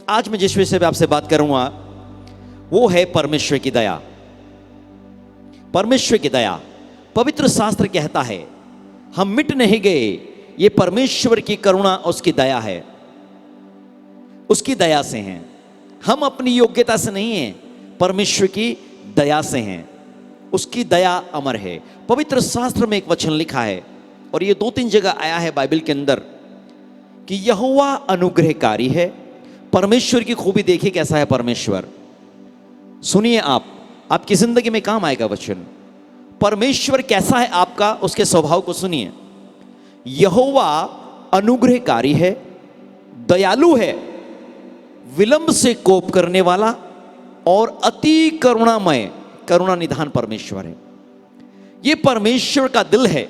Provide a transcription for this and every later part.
आज मैं जिस विषय पे आपसे बात करूंगा वो है परमेश्वर की दया। परमेश्वर की दया, पवित्र शास्त्र कहता है हम मिट नहीं गए, ये परमेश्वर की करुणा उसकी दया है, उसकी दया से हैं। हम अपनी योग्यता से नहीं हैं, परमेश्वर की दया से हैं। उसकी दया अमर है। पवित्र शास्त्र में एक वचन लिखा है और ये 2-3 जगह आया है बाइबल के अंदर कि यहोवा अनुग्रहकारी है। परमेश्वर की खूबी देखिए कैसा है परमेश्वर। सुनिए, आपकी जिंदगी में काम आएगा वचन। परमेश्वर कैसा है आपका, उसके स्वभाव को सुनिए। यहोवा अनुग्रहकारी है, दयालु है, विलंब से कोप करने वाला और अति करुणामय, करुणा निधान परमेश्वर है। यह परमेश्वर का दिल है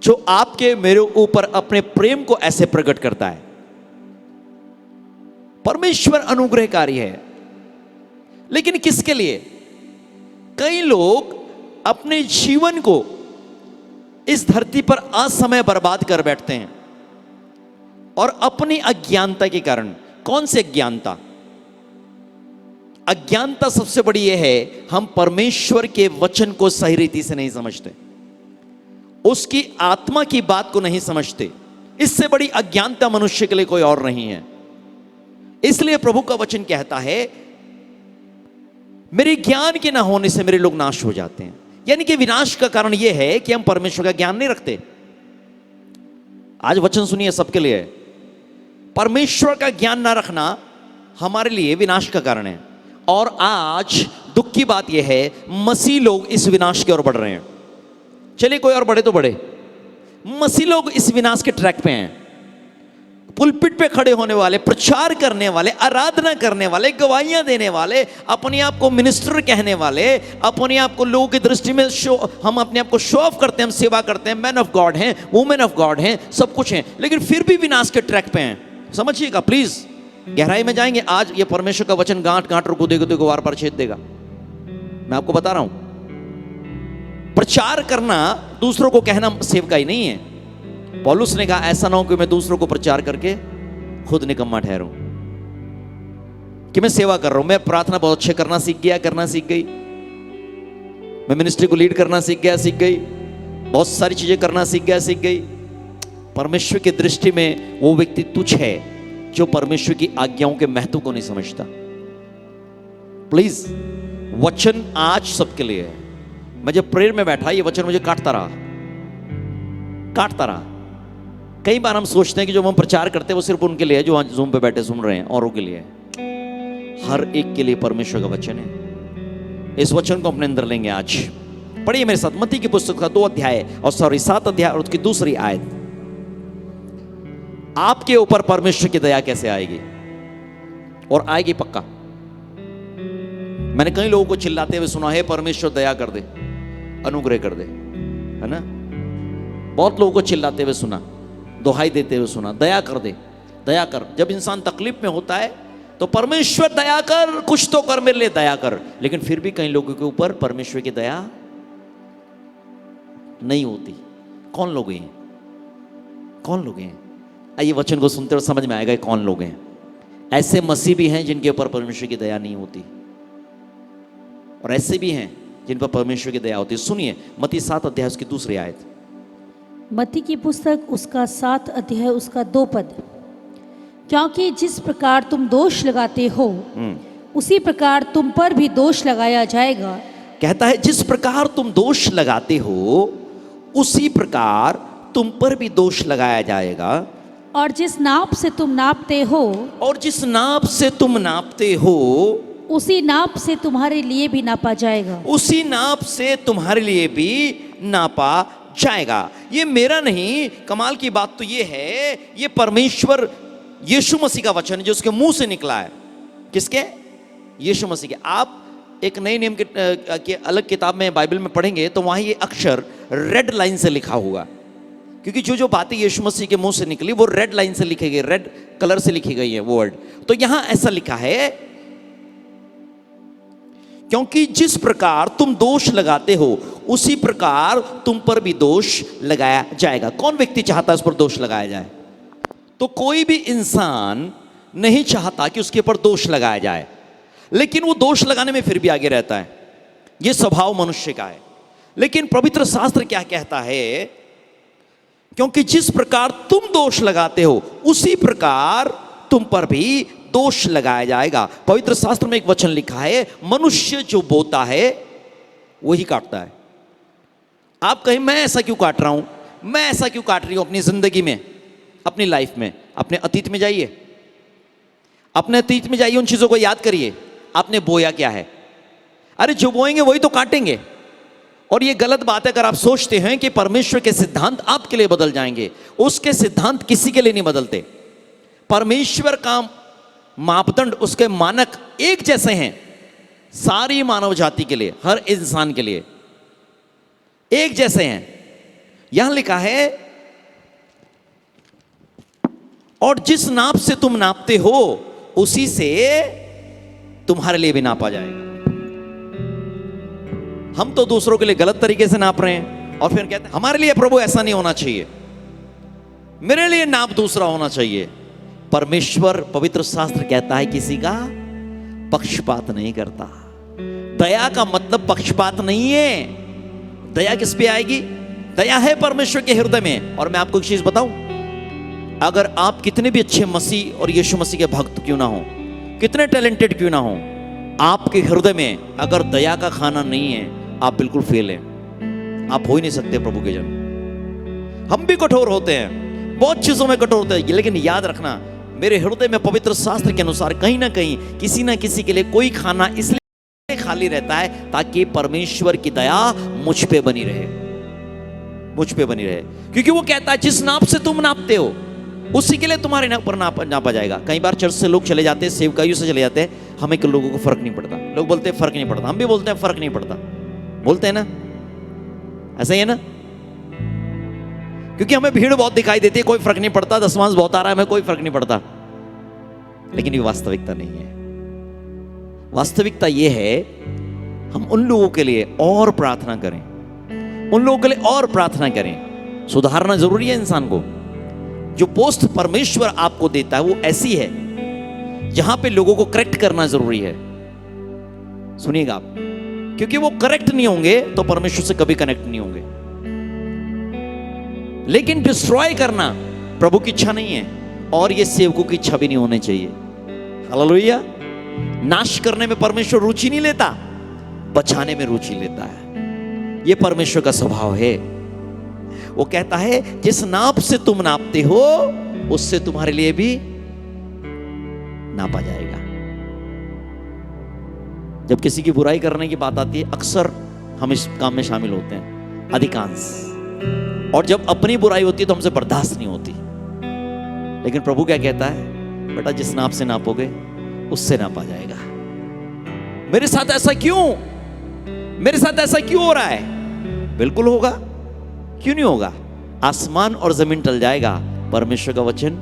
जो आपके मेरे ऊपर अपने प्रेम को ऐसे प्रकट करता है। परमेश्वर अनुग्रहकारी है, लेकिन किसके लिए? कई लोग अपने जीवन को इस धरती पर असमय बर्बाद कर बैठते हैं और अपनी अज्ञानता के कारण। कौन सी अज्ञानता? अज्ञानता सबसे बड़ी यह है, हम परमेश्वर के वचन को सही रीति से नहीं समझते, उसकी आत्मा की बात को नहीं समझते। इससे बड़ी अज्ञानता मनुष्य के लिए कोई और नहीं है। इसलिए प्रभु का वचन कहता है मेरे ज्ञान के ना होने से मेरे लोग नाश हो जाते हैं। यानी कि विनाश का कारण यह है कि हम परमेश्वर का ज्ञान नहीं रखते। आज वचन सुनिए सबके लिए, परमेश्वर का ज्ञान ना रखना हमारे लिए विनाश का कारण है। और आज दुख की बात यह है, मसीह लोग इस विनाश की ओर बढ़ रहे हैं। चलिए कोई और बढ़े तो बढ़े, मसीह लोग इस विनाश के ट्रैक पे हैं। पुलपिट पे खड़े होने वाले, प्रचार करने वाले, आराधना करने वाले, गवाहियां देने वाले, अपने आप को मिनिस्टर कहने वाले, अपने आप को लोगों की दृष्टि में हम अपने आप को शो ऑफ करते हैं, हम सेवा करते हैं, मैन ऑफ गॉड हैं, वुमेन ऑफ गॉड हैं, सब कुछ हैं, लेकिन फिर भी विनाश के ट्रैक पे हैं। समझिएगा प्लीज, गहराई में जाएंगे। आज ये परमेश्वर का वचन गांठ गांठ रुकू देगा, वार पर छेद देगा। मैं आपको बता रहा हूं, प्रचार करना दूसरों को कहना सेवकाई नहीं है। पौलुस ने कहा ऐसा ना हो कि मैं दूसरों को प्रचार करके खुद निकम्मा ठहरूं, कि मैं सेवा कर रहा हूं, मैं प्रार्थना बहुत अच्छे करना सीख गई, मैं मिनिस्ट्री को लीड करना सीख गई, बहुत सारी चीजें करना सीख गई। परमेश्वर की दृष्टि में वो व्यक्ति तुच्छ है जो परमेश्वर की आज्ञाओं के महत्व को नहीं समझता। प्लीज, वचन आज सबके लिए है। मैं जब प्रेयर में बैठा, ये वचन मुझे काटता रहा। कई बार हम सोचते हैं कि जो हम प्रचार करते हैं वो सिर्फ उनके लिए है जो आज जूम पे बैठे सुन रहे हैं, औरों के लिए है। हर एक के लिए परमेश्वर का वचन है। इस वचन को अपने अंदर लेंगे। आज पढ़िए मेरे साथ मत्ती की पुस्तक का 7 अध्याय और उसकी 2 आयत। आपके ऊपर परमेश्वर की दया कैसे आएगी? और आएगी पक्का। मैंने कई लोगों को चिल्लाते हुए सुना है, परमेश्वर दया कर दे, अनुग्रह कर दे, है ना? बहुत लोगों को चिल्लाते हुए सुना, दुहाई देते हुए सुना, दया कर दे, दया कर। जब इंसान तकलीफ में होता है तो परमेश्वर दया कर, कुछ तो कर, मेरे लिए दया कर। लेकिन फिर भी कई लोगों के ऊपर परमेश्वर की दया नहीं होती। कौन लोग हैं? आइए वचन को सुनते और समझ में आएगा कौन लोग हैं। ऐसे मसीह भी हैं जिनके ऊपर परमेश्वर की दया नहीं होती, और ऐसे भी हैं जिन पर परमेश्वर की दया होती है। सुनिए मत्ती 7 अध्याय उसकी 2 आयत। मत्ती की पुस्तक उसका 7 अध्याय उसका 2 पद। क्योंकि जिस प्रकार तुम दोष लगाते हो उसी प्रकार तुम पर भी दोष लगाया जाएगा। कहता है जिस प्रकार तुम दोष लगाते हो उसी प्रकार तुम पर भी दोष लगाया जाएगा। और जिस नाप से तुम नापते हो उसी नाप से तुम्हारे लिए भी नापा जाएगा। ये मेरा नहीं, कमाल की बात तो ये है, ये परमेश्वर यीशु मसीह का वचन जो उसके मुंह से निकला है। किसके? यीशु मसीह के। आप एक नए नियम के अलग किताब में बाइबल में पढ़ेंगे तो वहां ये अक्षर रेड लाइन से लिखा होगा, क्योंकि जो बातें यीशु मसीह के मुंह से निकली वो रेड लाइन से लिखी गई, रेड कलर से लिखी गई है वो वर्ड। तो यहां ऐसा लिखा है, क्योंकि जिस प्रकार तुम दोष लगाते हो उसी प्रकार तुम पर भी दोष लगाया जाएगा। कौन व्यक्ति चाहता है उस पर दोष लगाया जाए? तो कोई भी इंसान नहीं चाहता कि उसके ऊपर दोष लगाया जाए, लेकिन वो दोष लगाने में फिर भी आगे रहता है। ये स्वभाव मनुष्य का है। लेकिन पवित्र शास्त्र क्या कहता है? क्योंकि जिस प्रकार तुम दोष लगाते हो उसी प्रकार तुम पर भी दोष लगाया जाएगा। पवित्र शास्त्र में एक वचन लिखा है, मनुष्य जो बोता है वही काटता है। आप कहें मैं ऐसा क्यों काट रहा हूं, मैं ऐसा क्यों काट रही हूं अपनी जिंदगी में, अपनी लाइफ में? अपने अतीत में जाइए, अपने अतीत में जाइए, उन चीजों को याद करिए। आपने बोया क्या है? अरे जो बोएंगे वही तो काटेंगे। और ये गलत बात है अगर आप सोचते हैं कि परमेश्वर के सिद्धांत आपके लिए बदल जाएंगे। उसके सिद्धांत किसी के लिए नहीं बदलते। परमेश्वर का मापदंड, उसके मानक एक जैसे हैं सारी मानव जाति के लिए, हर इंसान के लिए एक जैसे हैं। यहां लिखा है, और जिस नाप से तुम नापते हो उसी से तुम्हारे लिए भी नापा जाएगा। हम तो दूसरों के लिए गलत तरीके से नाप रहे हैं और फिर कहते हैं हमारे लिए प्रभु ऐसा नहीं होना चाहिए, मेरे लिए नाप दूसरा होना चाहिए। परमेश्वर, पवित्र शास्त्र कहता है किसी का पक्षपात नहीं करता। दया का मतलब पक्षपात नहीं है। दया किस पे आएगी? दया है परमेश्वर के हृदय में। और मैं आपको एक चीज बताऊं, अगर आप कितने भी अच्छे मसीह और यीशु मसीह के भक्त क्यों ना हो, कितने टैलेंटेड क्यों ना हो, आपके हृदय में अगर दया का खाना नहीं है, आप बिल्कुल फेल हैं। आप हो ही नहीं सकते प्रभु के जन। हम भी कठोर होते हैं, बहुत चीजों में कठोर होते हैं, लेकिन याद रखना मेरे हृदय में पवित्र शास्त्र के अनुसार कहीं ना कहीं किसी ना किसी के लिए कोई खाना इसलिए खाली रहता है ताकि परमेश्वर की दया मुझ पे बनी रहे, मुझ पे बनी रहे। क्योंकि वो कहता है जिस नाप से तुम नापते हो उसी के लिए तुम्हारे ऊपर नापा जाएगा। कई बार चर्च से लोग चले जाते हैं, सेवकाइयों से चले जाते हैं, हमें के लोगों को फर्क नहीं पड़ता। लोग बोलते हैं फर्क नहीं पड़ता, हम भी बोलते हैं फर्क नहीं पड़ता, बोलते हैं ना, ऐसा ही है ना? क्योंकि हमें भीड़ बहुत दिखाई देती है, कोई फर्क नहीं पड़ता, दशमांश बहुत आ रहा है, हमें कोई फर्क नहीं पड़ता। लेकिन ये वास्तविकता नहीं है। वास्तविकता ये है, हम उन लोगों के लिए और प्रार्थना करें, उन लोगों के लिए और प्रार्थना करें। सुधारना जरूरी है इंसान को। जो पोस्ट परमेश्वर आपको देता है वो ऐसी है जहां पे लोगों को करेक्ट करना जरूरी है। सुनिएगा आप, क्योंकि वो करेक्ट नहीं होंगे तो परमेश्वर से कभी कनेक्ट नहीं होंगे। लेकिन डिस्ट्रॉय करना प्रभु की इच्छा नहीं है और ये सेवकों की इच्छा भी नहीं होनी चाहिए। हालेलुया। नाश करने में परमेश्वर रुचि नहीं लेता, बचाने में रुचि लेता है। ये परमेश्वर का स्वभाव है। वो कहता है जिस नाप से तुम नापते हो उससे तुम्हारे लिए भी नापा जाएगा। जब किसी की बुराई करने की बात आती है, अक्सर हम इस काम में शामिल होते हैं, अधिकांश। और जब अपनी बुराई होती है तो हमसे बर्दाश्त नहीं होती। लेकिन प्रभु क्या कहता है? बेटा जिस नाप से नापोगे उससे नापा जाएगा। मेरे साथ ऐसा क्यों, मेरे साथ ऐसा क्यों हो रहा है? बिल्कुल होगा, क्यों नहीं होगा? आसमान और जमीन टल जाएगा, परमेश्वर का वचन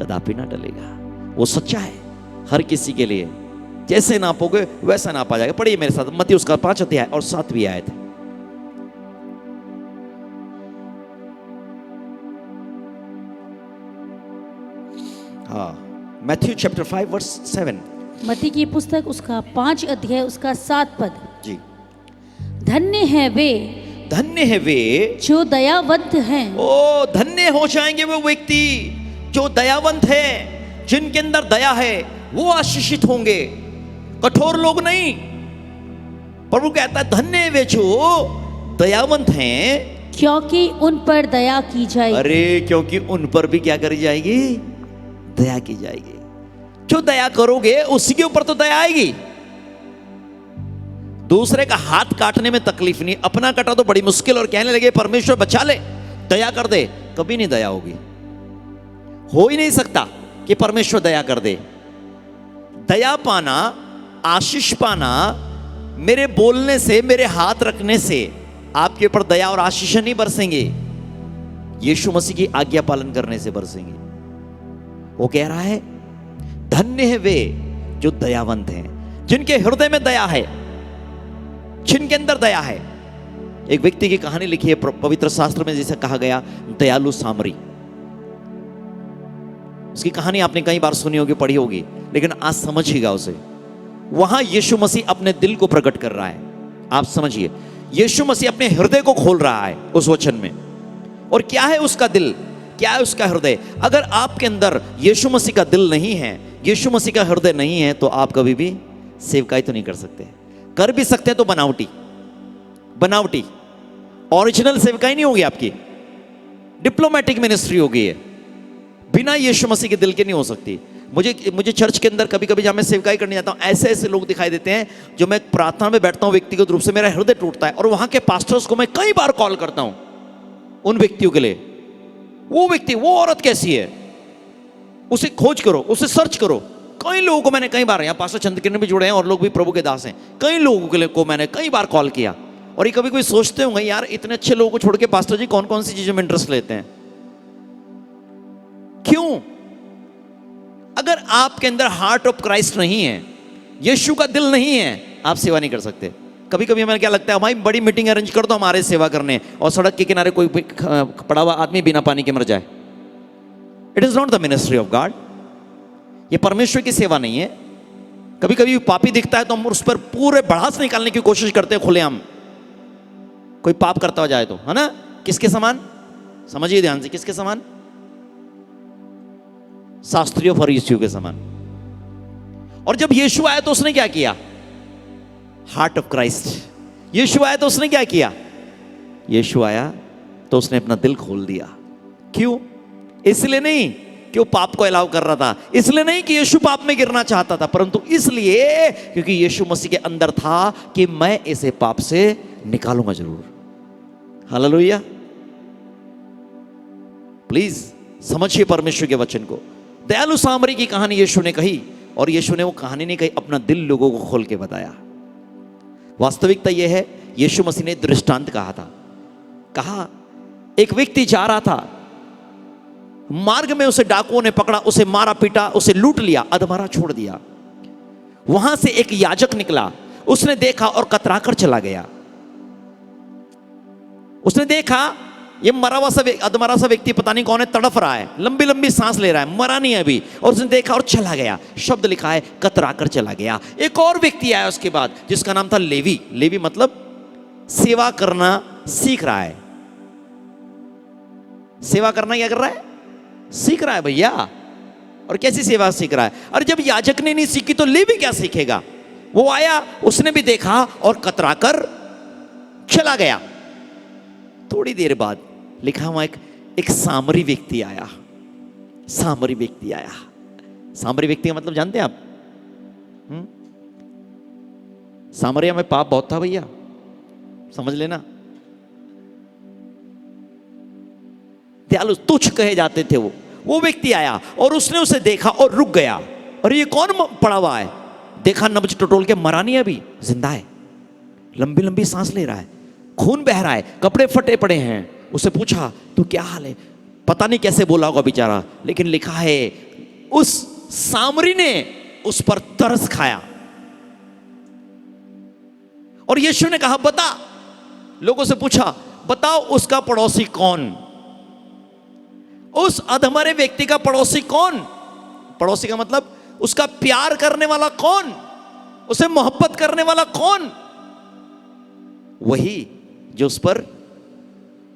कदापि ना टलेगा। वो सच्चा है हर किसी के लिए। जैसे नापोगे वैसा नापा जाएगा। पढ़िए मेरे साथ मत्ती उसका 5 अध्याय और 7वीं आयत। हाँ, मैथ्यू चैप्टर 5 वर्स 7। मत्ती की पुस्तक उसका 5 अध्याय उसका 7 पद। जी। धन्य है वे, धन्य है वे जो दयावंत हैं। ओ, धन्य हो जाएंगे वो व्यक्ति जो दयावंत है, जिनके अंदर दया है, वो आशीषित होंगे। कठोर लोग नहीं। प्रभु कहता है धन्य है वे जो दयावंत हैं, क्योंकि उन पर दया की जाएगी। अरे क्योंकि उन पर भी क्या करी जाएगी? दया की जाएगी। जो दया करोगे उसी के ऊपर तो दया आएगी। दूसरे का हाथ काटने में तकलीफ नहीं, अपना कटा तो बड़ी मुश्किल और कहने लगे परमेश्वर बचा ले, दया कर दे, कभी नहीं दया होगी। हो ही नहीं सकता कि परमेश्वर दया कर दे। दया पाना, आशीष पाना मेरे बोलने से, मेरे हाथ रखने से आपके ऊपर दया और आशीष नहीं बरसेंगे, यीशु मसीह की आज्ञा पालन करने से बरसेंगे। वो कह रहा है धन्य है वे जो दयावंत हैं, जिनके हृदय में दया है, जिनके अंदर दया है। एक व्यक्ति की कहानी लिखी है पवित्र शास्त्र में, जिसे कहा गया दयालु सामरी। उसकी कहानी आपने कई बार सुनी होगी, पढ़ी होगी, लेकिन आज समझिएगा उसे। वहां यीशु मसीह अपने दिल को प्रकट कर रहा है। आप समझिए, यीशु मसीह अपने हृदय को खोल रहा है उस वचन में। और क्या है उसका दिल, क्या है उसका हृदय? अगर आपके अंदर यीशु मसीह का दिल नहीं है, यीशु मसीह का हृदय नहीं है, तो आप कभी भी सेवकाई तो नहीं कर सकते। कर भी सकते हैं तो बनावटी, बनावटी, ओरिजिनल सेवकाई नहीं होगी आपकी, डिप्लोमेटिक मिनिस्ट्री होगी है, बिना यीशु मसीह के दिल के नहीं हो सकती। मुझे चर्च के अंदर कभी कभी जब मैं सेवकाई करने जाता हूं, ऐसे ऐसे लोग दिखाई देते हैं जो मैं प्रार्थना में बैठता हूं, व्यक्तिगत रूप से मेरा हृदय टूटता है, और वहां के पास्टर्स को मैं कई बार कॉल करता हूं उन व्यक्तियों के लिए। वो व्यक्ति, वो औरत कैसी है, उसे खोज करो, उसे सर्च करो। कई लोगों को मैंने कई बार, यहाँ पास्टर चंद्रकिरण भी जुड़े हैं और लोग भी प्रभु के दास हैं, कई लोगों के लिए को मैंने कई बार कॉल किया। और ये कभी कोई सोचते होंगे, यार इतने अच्छे लोगों को छोड़ के पास्टर जी कौन कौन सी चीजों में इंटरेस्ट लेते हैं, क्यों? अगर आपके अंदर हार्ट ऑफ क्राइस्ट नहीं है, यीशु का दिल नहीं है, आप सेवा नहीं कर सकते। कभी कभी हमें क्या लगता है, भाई बड़ी मीटिंग अरेंज कर दो हमारे सेवा करने, और सड़क के किनारे कोई पड़ा हुआ आदमी बिना पानी के मर जाए। It is not the ministry of God. ये परमेश्वर की सेवा नहीं है। कभी कभी पापी दिखता है तो हम उस पर पूरे भड़ास निकालने की कोशिश करते हैं खुलेआम, कोई पाप करता हुआ जाए तो, है ना? किसके समान? समझिए ध्यान से, किसके समान? शास्त्रियों फरीसियों के समान। और जब यीशु आया तो उसने क्या किया? Heart of Christ. यीशु आया तो उसने क्या किया? यीशु आया तो उसने अपना दिल खोल दिया। क्यों? इसलिए नहीं कि वो पाप को अलाउ कर रहा था, इसलिए नहीं कि यीशु पाप में गिरना चाहता था, परंतु इसलिए क्योंकि यीशु मसीह के अंदर था कि मैं इसे पाप से निकालूंगा जरूर। हालेलुया। प्लीज समझिए परमेश्वर के वचन को। दयालु सामरी की कहानी यीशु ने कही, और यीशु ने वो कहानी नहीं कही, अपना दिल लोगों को खोल के बताया। वास्तविकता यह है, यीशु मसीह ने दृष्टांत कहा था। कहा एक व्यक्ति जा रहा था, मार्ग में उसे डाकुओं ने पकड़ा, उसे मारा पीटा, उसे लूट लिया, अधमरा छोड़ दिया। वहां से एक याजक निकला, उसने देखा और कतराकर चला गया। उसने देखा ये मरा हुआ सा अधमरा सा व्यक्ति पता नहीं कौन है, तड़फ रहा है, लंबी लंबी सांस ले रहा है, मरा नहीं है अभी, और उसने देखा और चला गया। शब्द लिखा है कतराकर चला गया। एक और व्यक्ति आया उसके बाद, जिसका नाम था लेवी। लेवी मतलब सेवा करना सीख रहा है। सेवा करना क्या कर रहा है? सीख रहा है भैया। और कैसी सेवा सीख रहा है? अरे जब याजक ने नहीं सीखी तो लेवी क्या सीखेगा? वो आया, उसने भी देखा और कतराकर चला गया। थोड़ी देर बाद लिखा हुआ एक सामरी व्यक्ति आया। सामरी व्यक्ति आया। सामरी व्यक्ति का मतलब जानते हैं आप? सामरिया में पाप बहुत था भैया, समझ लेना। दयालु तुच्छ कहे जाते थे वो व्यक्ति आया और उसने उसे देखा और रुक गया। और ये कौन पड़ा हुआ है? देखा नब्ज टटोल के, मरा नहीं अभी, जिंदा है, लंबी लंबी सांस ले रहा है, खून बह रहा है, कपड़े फटे पड़े हैं। उसे पूछा तो क्या हाल है? पता नहीं कैसे बोला होगा बेचारा, लेकिन लिखा है उस सामरी ने उस पर तरस खाया। और यीशु ने कहा बता, लोगों से पूछा बताओ उसका पड़ोसी कौन? उस अधमरे व्यक्ति का पड़ोसी कौन? पड़ोसी का मतलब उसका प्यार करने वाला कौन? उसे मोहब्बत करने वाला कौन? वही जो उस पर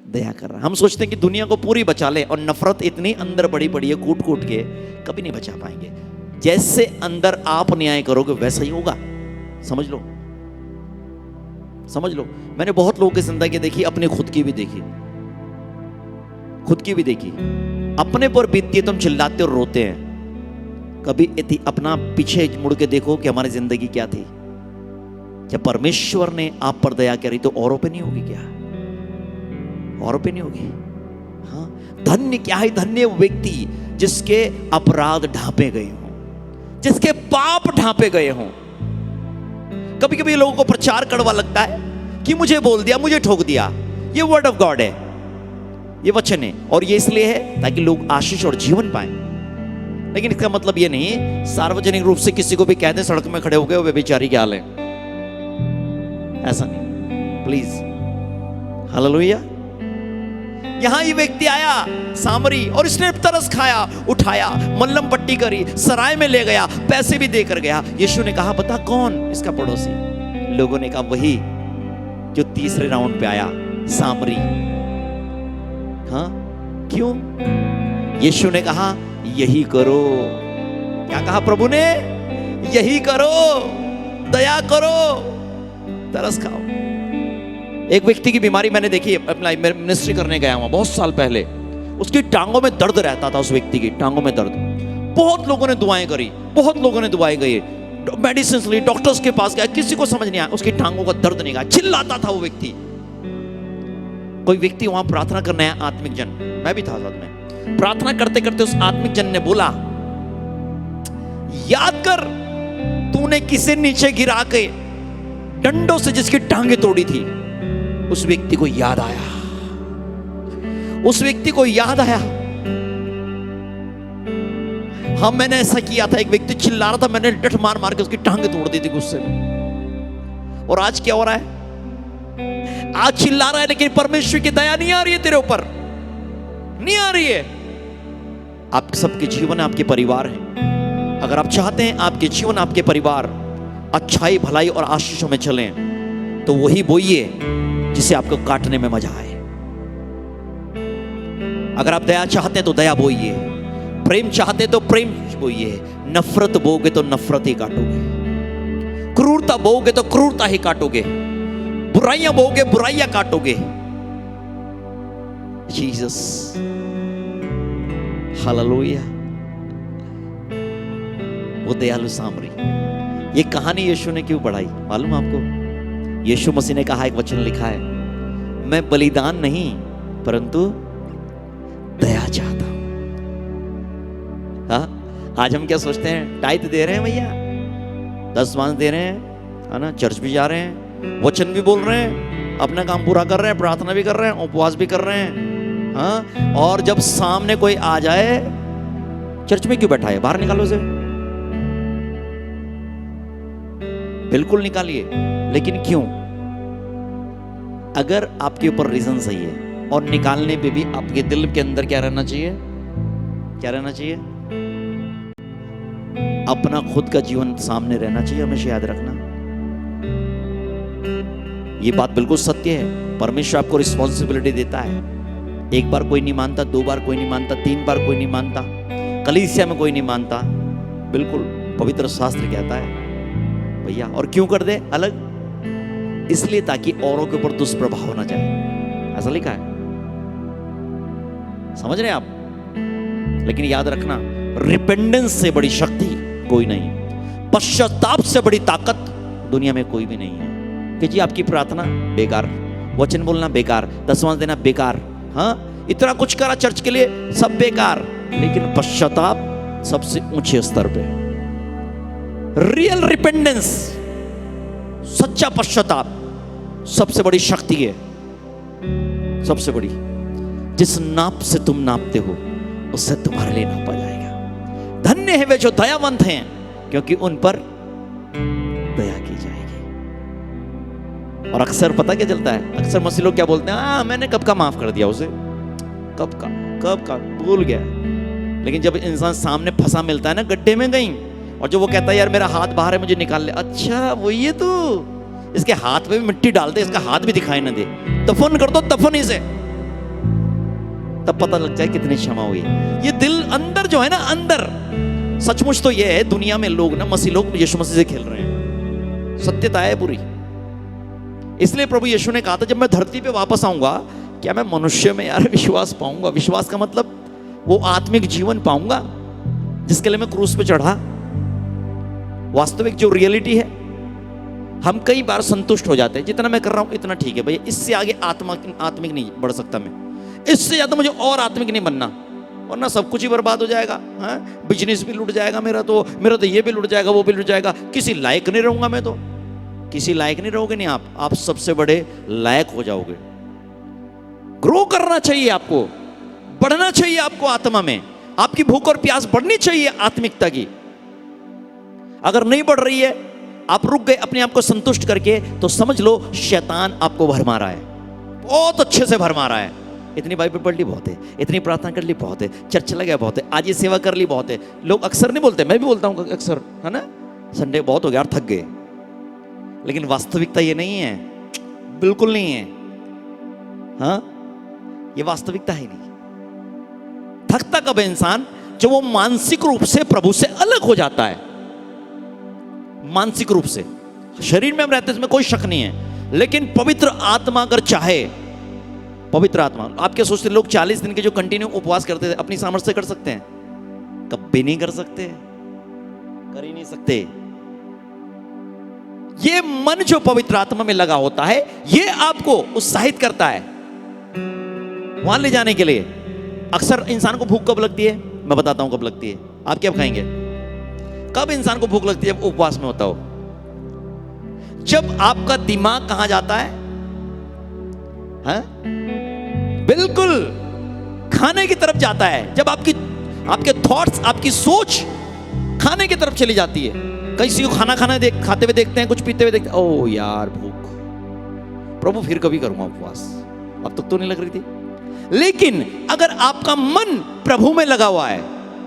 दया कर रहा है। हम सोचते हैं कि दुनिया को पूरी बचा ले, और नफरत इतनी अंदर बड़ी पड़ी है, कूट कूट के कभी नहीं बचा पाएंगे। जैसे अंदर आप न्याय करोगे वैसा ही होगा। समझ लो, समझ लो। मैंने बहुत लोगों की जिंदगी देखी, अपने खुद की भी देखी, खुद की भी देखी। अपने पर बीतती है तो हम चिल्लाते और रोते हैं। कभी अपना पीछे मुड़ के देखो कि हमारी जिंदगी क्या थी। क्या परमेश्वर ने आप पर दया करी तो औरों पे नहीं होगी क्या? औरों पे नहीं होगी? हाँ, धन्य क्या है, धन्य वो व्यक्ति जिसके अपराध ढांपे गए हों, जिसके पाप ढांपे गए हों। कभी कभी लोगों को प्रचार कड़वा लगता है कि मुझे बोल दिया, मुझे ठोक दिया। ये वर्ड ऑफ गॉड है, ये वचन है, और ये इसलिए है ताकि लोग आशीष और जीवन पाएं। लेकिन इसका मतलब ये नहीं सार्वजनिक रूप से किसी को भी कह दें सड़क में खड़े हो गए वे बेचारी क्या हाल है, ऐसा नहीं, प्लीज। हालेलुया। यहां ये व्यक्ति आया सामरी, और इसने तरस खाया, उठाया, मल्लम पट्टी करी, सराय में ले गया, पैसे भी देकर गया। यीशु ने कहा बता कौन इसका पड़ोसी? लोगों ने कहा वही जो तीसरे राउंड पे आया, सामरी। हाँ, क्यों? यीशु ने कहा यही करो। क्या कहा प्रभु ने? यही करो, दया करो, तरस खाओ। एक व्यक्ति की बीमारी मैंने देखी, अपना मिनिस्ट्री करने गया हुआ बहुत साल पहले। उसकी टांगों में दर्द रहता था, उस व्यक्ति की टांगों में दर्द। बहुत लोगों ने दुआएं करी, बहुत लोगों ने दुआएं करी, मेडिसिन ली, डॉक्टर्स के पास गया, किसी को समझ नहीं आया। उसकी टांगों का दर्द नहीं गया, चिल्लाता था वो व्यक्ति। कोई व्यक्ति वहां प्रार्थना करने आया, आत्मिक जन, मैं भी था साथ में। प्रार्थना करते करते उस आत्मिक जन ने बोला, याद कर तूने किसे नीचे गिरा के डंडों से जिसकी टांगे तोड़ी थी। उस व्यक्ति को याद आया, उस व्यक्ति को याद आया, हाँ मैंने ऐसा किया था। एक व्यक्ति चिल्ला रहा था, मैंने डट मार मार के उसकी टांगे तोड़ दी थी गुस्से में। और आज क्या हो रहा है? आज चिल्ला रहा है, लेकिन परमेश्वर की दया नहीं आ रही है तेरे ऊपर, नहीं आ रही है। आप सबके जीवन आपके परिवार हैं। अगर आप चाहते हैं आपके जीवन आपके परिवार अच्छाई भलाई और आशीषों में चलें, तो वही बोइए जिसे आपको काटने में मजा आए। अगर आप दया चाहते हैं तो दया बोइए, प्रेम चाहते तो प्रेम बोइए। नफरत बोगे तो नफरत ही काटोगे, क्रूरता बोगे तो क्रूरता ही काटोगे, बुराइयां बोगे बुराइयां काटोगे। Jesus, hallelujah. वो दयालु सामरी। ये कहानी यीशु ने क्यों बढ़ाई मालूम आपको? यीशु मसीह ने कहा, एक वचन लिखा है, मैं बलिदान नहीं परंतु दया चाहता हूं। हाँ, आज हम क्या सोचते हैं? टाइट दे रहे हैं भैया, 10 दे रहे हैं, है ना, चर्च भी जा रहे हैं, वचन भी बोल रहे हैं, अपना काम पूरा कर रहे हैं, प्रार्थना भी कर रहे हैं, उपवास भी कर रहे हैं। हाँ, और जब सामने कोई आ जाए, चर्च में क्यों बैठा है? बाहर निकालो उसे, बिल्कुल निकालिए। लेकिन क्यों? अगर आपके ऊपर रीजन सही है, और निकालने पे भी आपके दिल के अंदर क्या रहना चाहिए? क्या रहना चाहिए? अपना खुद का जीवन सामने रहना चाहिए। हमेशा याद रखना, ये बात बिल्कुल सत्य है। परमेश्वर आपको रिस्पॉन्सिबिलिटी देता है। एक बार कोई नहीं मानता, 2 बार कोई नहीं मानता, 3 बार कोई नहीं मानता, कलीसिया में कोई नहीं मानता। बिल्कुल पवित्र शास्त्र कहता है भैया, और क्यों कर दे अलग? इसलिए ताकि औरों के ऊपर दुष्प्रभाव ना जाए, ऐसा लिखा है। समझ रहे हैं आप? लेकिन याद रखना, रिपेंडेंस से बड़ी शक्ति कोई नहीं, पश्चाताप से बड़ी ताकत दुनिया में कोई भी नहीं है। कि जी आपकी प्रार्थना बेकार, वचन बोलना बेकार, 10वां देना बेकार, हाँ इतना कुछ करा चर्च के लिए, सब बेकार, लेकिन पश्चाताप सबसे ऊंचे स्तर पे। रियल रिपेंडेंस, सच्चा पश्चाताप सबसे बड़ी शक्ति है, सबसे बड़ी। जिस नाप से तुम नापते हो उससे तुम्हारे लिए नापा जाएगा। धन्य है वे जो दयावंत हैं, क्योंकि उन पर दया की जाएगी। और अक्सर पता क्या चलता है? अक्सर मसीह लोग क्या बोलते हैं? मैंने कब का माफ कर दिया उसे, कब का भूल गया। लेकिन जब इंसान सामने फंसा मिलता है ना, गड्ढे में गई, और जो वो कहता है यार मेरा हाथ बाहर है, मुझे निकाल ले, अच्छा वो ये तू, इसके हाथ में भी मिट्टी डाल दे, इसका हाथ भी दिखाई ना दे, दफन कर दो, दफन ही से, तब पता लग जाए कितनी क्षमा हुई। ये दिल अंदर जो है ना, अंदर सचमुच तो ये है, दुनिया में लोग ना, मसीह लोग यीशु मसीह से खेल रहे हैं, सत्यता है पूरी। इसलिए प्रभु यीशु ने कहा था, जब मैं धरती पे वापस आऊंगा, क्या मैं मनुष्य में यार विश्वास पाऊंगा? विश्वास का मतलब वो आत्मिक जीवन पाऊंगा जिसके लिए मैं क्रूस पे चढ़ा। वास्तविक जो रियलिटी है, हम कई बार संतुष्ट हो जाते हैं, जितना मैं कर रहा हूं इतना ठीक है भैया, इससे आगे आत्मिक नहीं बढ़ सकता मैं, इससे ज्यादा मुझे और आत्मिक नहीं बनना, वरना सब कुछ ही बर्बाद हो जाएगा। हाँ, बिजनेस भी लूट जाएगा मेरा तो ये भी लूट जाएगा, वो भी लूट जाएगा, किसी लायक नहीं रहूंगा मैं तो। किसी लायक नहीं रहोगे नहीं आप सबसे बड़े लायक हो जाओगे। ग्रो करना चाहिए आपको, बढ़ना चाहिए आपको आत्मा में, आपकी भूख और प्यास बढ़नी चाहिए आत्मिकता की। अगर नहीं बढ़ रही है, आप रुक गए अपने आप को संतुष्ट करके, तो समझ लो शैतान आपको भरमा रहा है, बहुत अच्छे से भरमा रहा है। इतनी बाइबल पढ़ ली बहुत है, इतनी प्रार्थना कर ली बहुत है, चर्च चला गया बहुत है, आज ये सेवा कर ली बहुत है। लोग अक्सर नहीं बोलते, मैं भी बोलता हूँ अक्सर, है ना, संडे बहुत हो गया यार, थक गए। लेकिन वास्तविकता ये नहीं है, बिल्कुल नहीं है। हाँ, ये वास्तविकता ही नहीं। थकता कब है इंसान? जब वो मानसिक रूप से प्रभु से अलग हो जाता है। मानसिक रूप से, शरीर में हम रहते हैं इसमें कोई शक नहीं है, लेकिन पवित्र आत्मा अगर चाहे, पवित्र आत्मा, आप क्या सोचते, लोग 40 दिन के जो कंटिन्यू उपवास करते थे अपनी सामर्थ्य से कर सकते हैं? कभी नहीं कर सकते, कर ही नहीं सकते। ये मन जो पवित्र आत्मा में लगा होता है, ये आपको उत्साहित करता है वहां ले जाने के लिए। अक्सर इंसान को भूख कब लगती है? मैं बताता हूं कब लगती है। आप क्या खाएंगे? कब इंसान को भूख लगती है? जब उपवास में होता हो। जब आपका दिमाग कहां जाता है? बिल्कुल खाने की तरफ जाता है। जब आपके थॉट्स, आपकी सोच खाने की तरफ चली जाती है। किसी को खाना खाते हुए देखते हैं, कुछ पीते हुए देखते हैं, ओ यार भूख, प्रभु फिर कभी करूंगा उपवास, अब तक तो नहीं लग रही थी। लेकिन अगर आपका मन प्रभु में लगा हुआ है,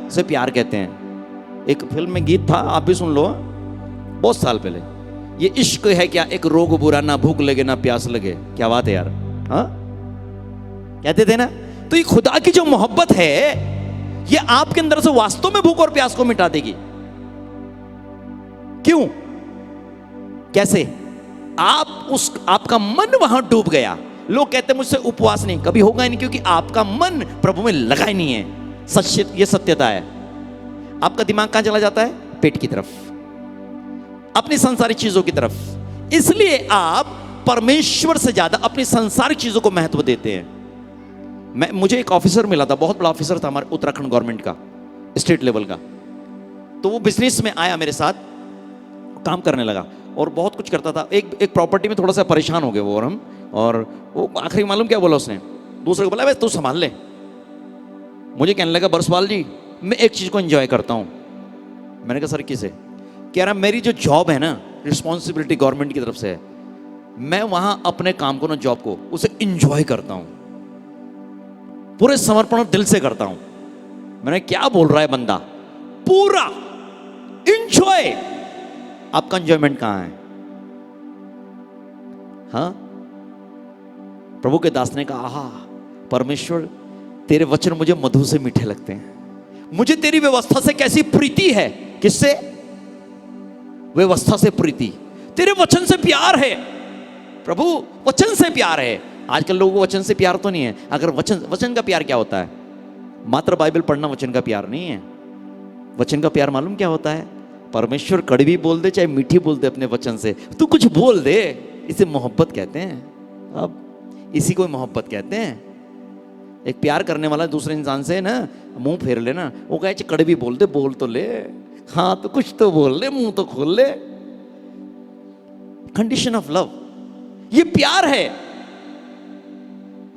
उसे प्यार कहते हैं। एक फिल्म में गीत था, आप भी सुन लो, बहुत साल पहले, ये इश्क है क्या एक रोग बुरा, ना भूख लगे ना प्यास लगे। क्या बात है यार, हाँ, कहते थे ना। तो ये खुदा की जो मोहब्बत है, ये आपके अंदर से वास्तव में भूख और प्यास को मिटा देगी। क्यों? कैसे? आपका मन वहां डूब गया। लोग कहते हैं मुझसे उपवास नहीं, कभी होगा ही नहीं, क्योंकि आपका मन प्रभु में लगा ही नहीं है। ये सत्यता है। आपका दिमाग कहां चला जाता है? पेट की तरफ, अपनी सांसारिक चीजों की तरफ। इसलिए आप परमेश्वर से ज्यादा अपनी सांसारिक चीजों को महत्व देते हैं। मुझे एक ऑफिसर मिला था, बहुत बड़ा ऑफिसर था हमारे उत्तराखंड गवर्नमेंट का, स्टेट लेवल का। तो वो बिजनेस में आया, मेरे साथ काम करने लगा और बहुत कुछ करता था। एक प्रॉपर्टी में थोड़ा सा परेशान हो गए वो और वो आखिरी मालूम क्या बोला उसने? दूसरे को बोला, भाई तू संभाल ले। मुझे कहने लगा, बरसवाल जी मैं एक चीज को एंजॉय करता हूं। मैंने कहा सर किसे? कह रहा मेरी जो जॉब है ना, रिस्पॉन्सिबिलिटी गवर्नमेंट की तरफ से है, मैं वहां अपने काम को ना, जॉब को, उसे एंजॉय करता हूं, पूरे समर्पण दिल से करता हूं। मैंने क्या बोल रहा है बंदा, पूरा एंजॉय। आपका एंजॉयमेंट कहां है? हाँ, प्रभु के दास ने कहा, आहा परमेश्वर तेरे वचन मुझे मधु से मीठे लगते हैं, मुझे तेरी व्यवस्था से कैसी प्रीति है। किससे? व्यवस्था से प्रीति, तेरे वचन से प्यार है। प्रभु वचन से प्यार है। आजकल लोगों को वचन से प्यार तो नहीं है। अगर वचन का प्यार क्या होता है? मात्र बाइबल पढ़ना वचन का प्यार नहीं है। वचन का प्यार मालूम क्या होता है? परमेश्वर कड़वी बोल दे चाहे मीठी बोल दे अपने वचन से, तू कुछ बोल दे, इसे मोहब्बत कहते हैं। अब इसी को मोहब्बत कहते हैं। एक प्यार करने वाला दूसरे इंसान से ना मुंह फेर लेना, वो कहे कड़वी बोल दे, बोल तो ले, हाँ तो कुछ तो बोल ले, मुंह तो खोल ले। कंडीशन ऑफ लव, ये प्यार है।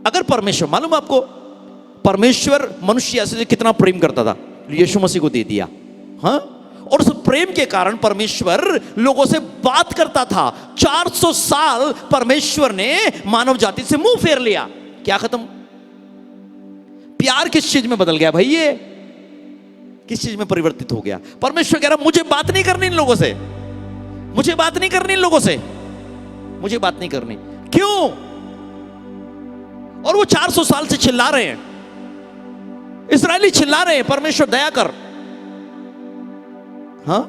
अगर परमेश्वर, मालूम आपको, परमेश्वर मनुष्य से कितना प्रेम करता था, यीशु मसीह को दे दिया। हाँ, और उस प्रेम के कारण परमेश्वर लोगों से बात करता था। 400 साल परमेश्वर ने मानव जाति से मुंह फेर लिया। क्या खत्म? प्यार किस चीज में बदल गया भाई? ये किस चीज में परिवर्तित हो गया? परमेश्वर कह रहा मुझे बात नहीं करनी इन लोगों से, मुझे बात नहीं करनी इन लोगों से, मुझे बात नहीं करनी। क्यों? और वो 400 साल से चिल्ला रहे हैं, इस्राएली चिल्ला रहे हैं, परमेश्वर दया कर। हाँ,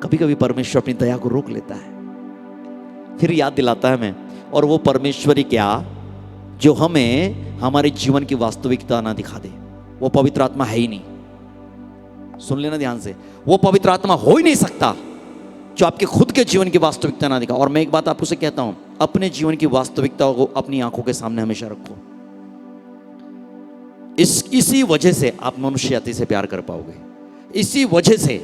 कभी कभी परमेश्वर अपनी दया को रोक लेता है, फिर याद दिलाता है हमें। और वो परमेश्वर ही क्या, जो हमें हमारे जीवन की वास्तविकता ना दिखा दे। वो पवित्र आत्मा है ही नहीं। सुन लेना ध्यान से, वो पवित्र आत्मा हो ही नहीं सकता जो आपके खुद के जीवन की वास्तविकता ना दिखा। और मैं एक बात आपको से कहता हूं, अपने जीवन की वास्तविकता को अपनी आंखों के सामने हमेशा रखो। इसी वजह से आप मनुष्य जाति से प्यार कर पाओगे, इसी वजह से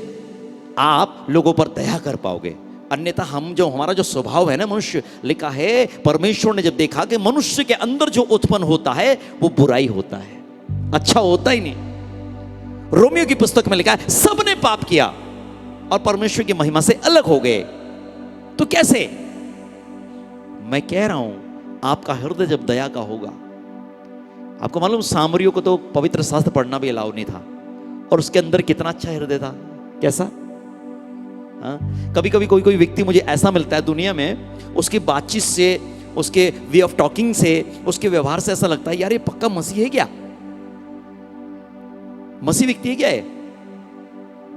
आप लोगों पर दया कर पाओगे। अन्यथा हमारा जो स्वभाव है ना मनुष्य, लिखा है परमेश्वर ने जब देखा कि मनुष्य के अंदर जो उत्पन्न होता है वो बुराई होता है, अच्छा होता ही नहीं। रोमियो की पुस्तक में लिखा है सबने पाप किया और परमेश्वर की महिमा से अलग हो गए। तो कैसे? मैं कह रहा हूं आपका हृदय जब दया का होगा। आपको मालूम सामरियों को तो पवित्र शास्त्र पढ़ना भी अलाउ नहीं था, और उसके अंदर कितना अच्छा हृदय था। कैसा? कभी कभी कोई कोई व्यक्ति मुझे ऐसा मिलता है दुनिया में, उसकी बातचीत से, उसके वे ऑफ टॉकिंग से, उसके व्यवहार से ऐसा लगता है यार ये पक्का मसीह है क्या, मसीह व्यक्ति है क्या है।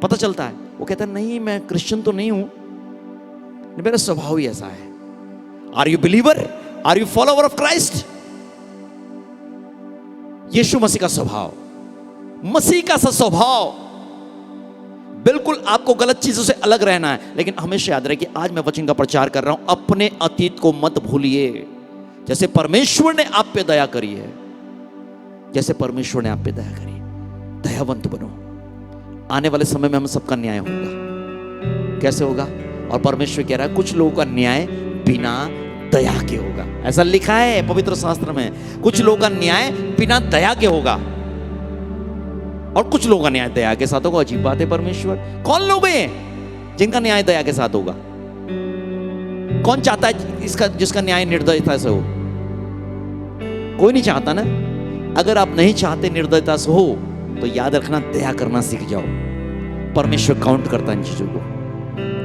पता चलता है वो कहता है नहीं मैं क्रिश्चियन तो नहीं हूं, मेरा स्वभाव ही ऐसा है। Are you believer? Are you follower of Christ? Yeshu Masih का स्वभाव, मसीह का सा स्वभाव। बिल्कुल आपको गलत चीजों से अलग रहना है, लेकिन हमेशा याद रहे कि आज मैं वचन का प्रचार कर रहा हूं, अपने अतीत को मत भूलिए। जैसे परमेश्वर ने आप पे दया करी है, जैसे परमेश्वर ने आप पे दया करी, दयावंत बनो। आने वाले समय में हम सबका न्याय होगा। कैसे होगा? और परमेश्वर कह रहा है कुछ लोगों का न्याय बिना दया के होगा। ऐसा लिखा है पवित्र शास्त्र में, कुछ लोगों का न्याय बिना दया के होगा और कुछ लोगों का न्याय दया के साथ होगा। अजीब बात है। परमेश्वर कौन लोग हैं जिनका न्याय दया के साथ होगा? कौन चाहता है इसका जिसका न्याय निर्दयता से हो? कोई नहीं चाहता ना। अगर आप नहीं चाहते निर्दयता से हो तो याद रखना, दया करना सीख जाओ। परमेश्वर काउंट करता है इन चीजों को।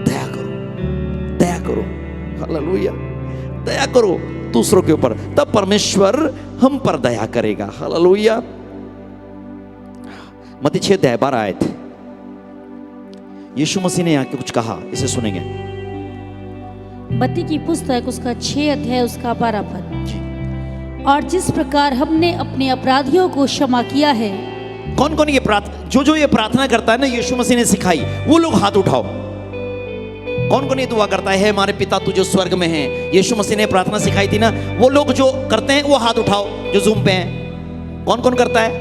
दया करो, दया करो, हालेलुया, दया करो दूसरों के ऊपर, तब परमेश्वर हम पर दया करेगा। हालेलुया। मत्ती 6:12 आयत, यीशु मसीह ने आके कुछ कहा, इसे सुनेंगे। मत्ती की पुस्तक उसका 6 अध्याय उसका 12 पद। और जिस प्रकार हमने अपने अपराधियों को क्षमा किया है। कौन कौन ये प्रार्थना, जो ये प्रार्थना करता है ना, यीशु मसीह ने सिखाई, वो लोग हाथ उठाओ। कौन कौन ये दुआ करता है, हमारे पिता तू जो स्वर्ग में है? यीशु मसीह ने प्रार्थना सिखाई थी ना, वो लोग जो करते हैं वो हाथ उठाओ जो जूम पे हैं। कौन कौन करता है?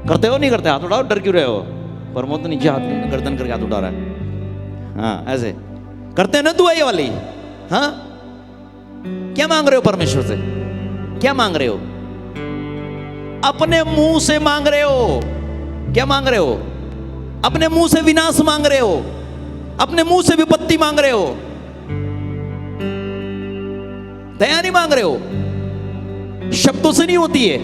करते हो नहीं करते? हाथ उठाओ। डर क्यों रहे हो? प्रमोद तो नीचे हाथ गर्दन करके हाथ उठा रहा है। हाँ ऐसे करते हैं ना दुआ ये वाली। हाँ क्या मांग रहे हो परमेश्वर से? क्या मांग रहे हो? अपने मुंह से मांग रहे हो। क्या मांग रहे हो? अपने मुंह से विनाश मांग रहे हो, अपने मुंह से विपत्ति मांग रहे हो, दया नहीं मांग रहे हो। शब्दों से नहीं होती है।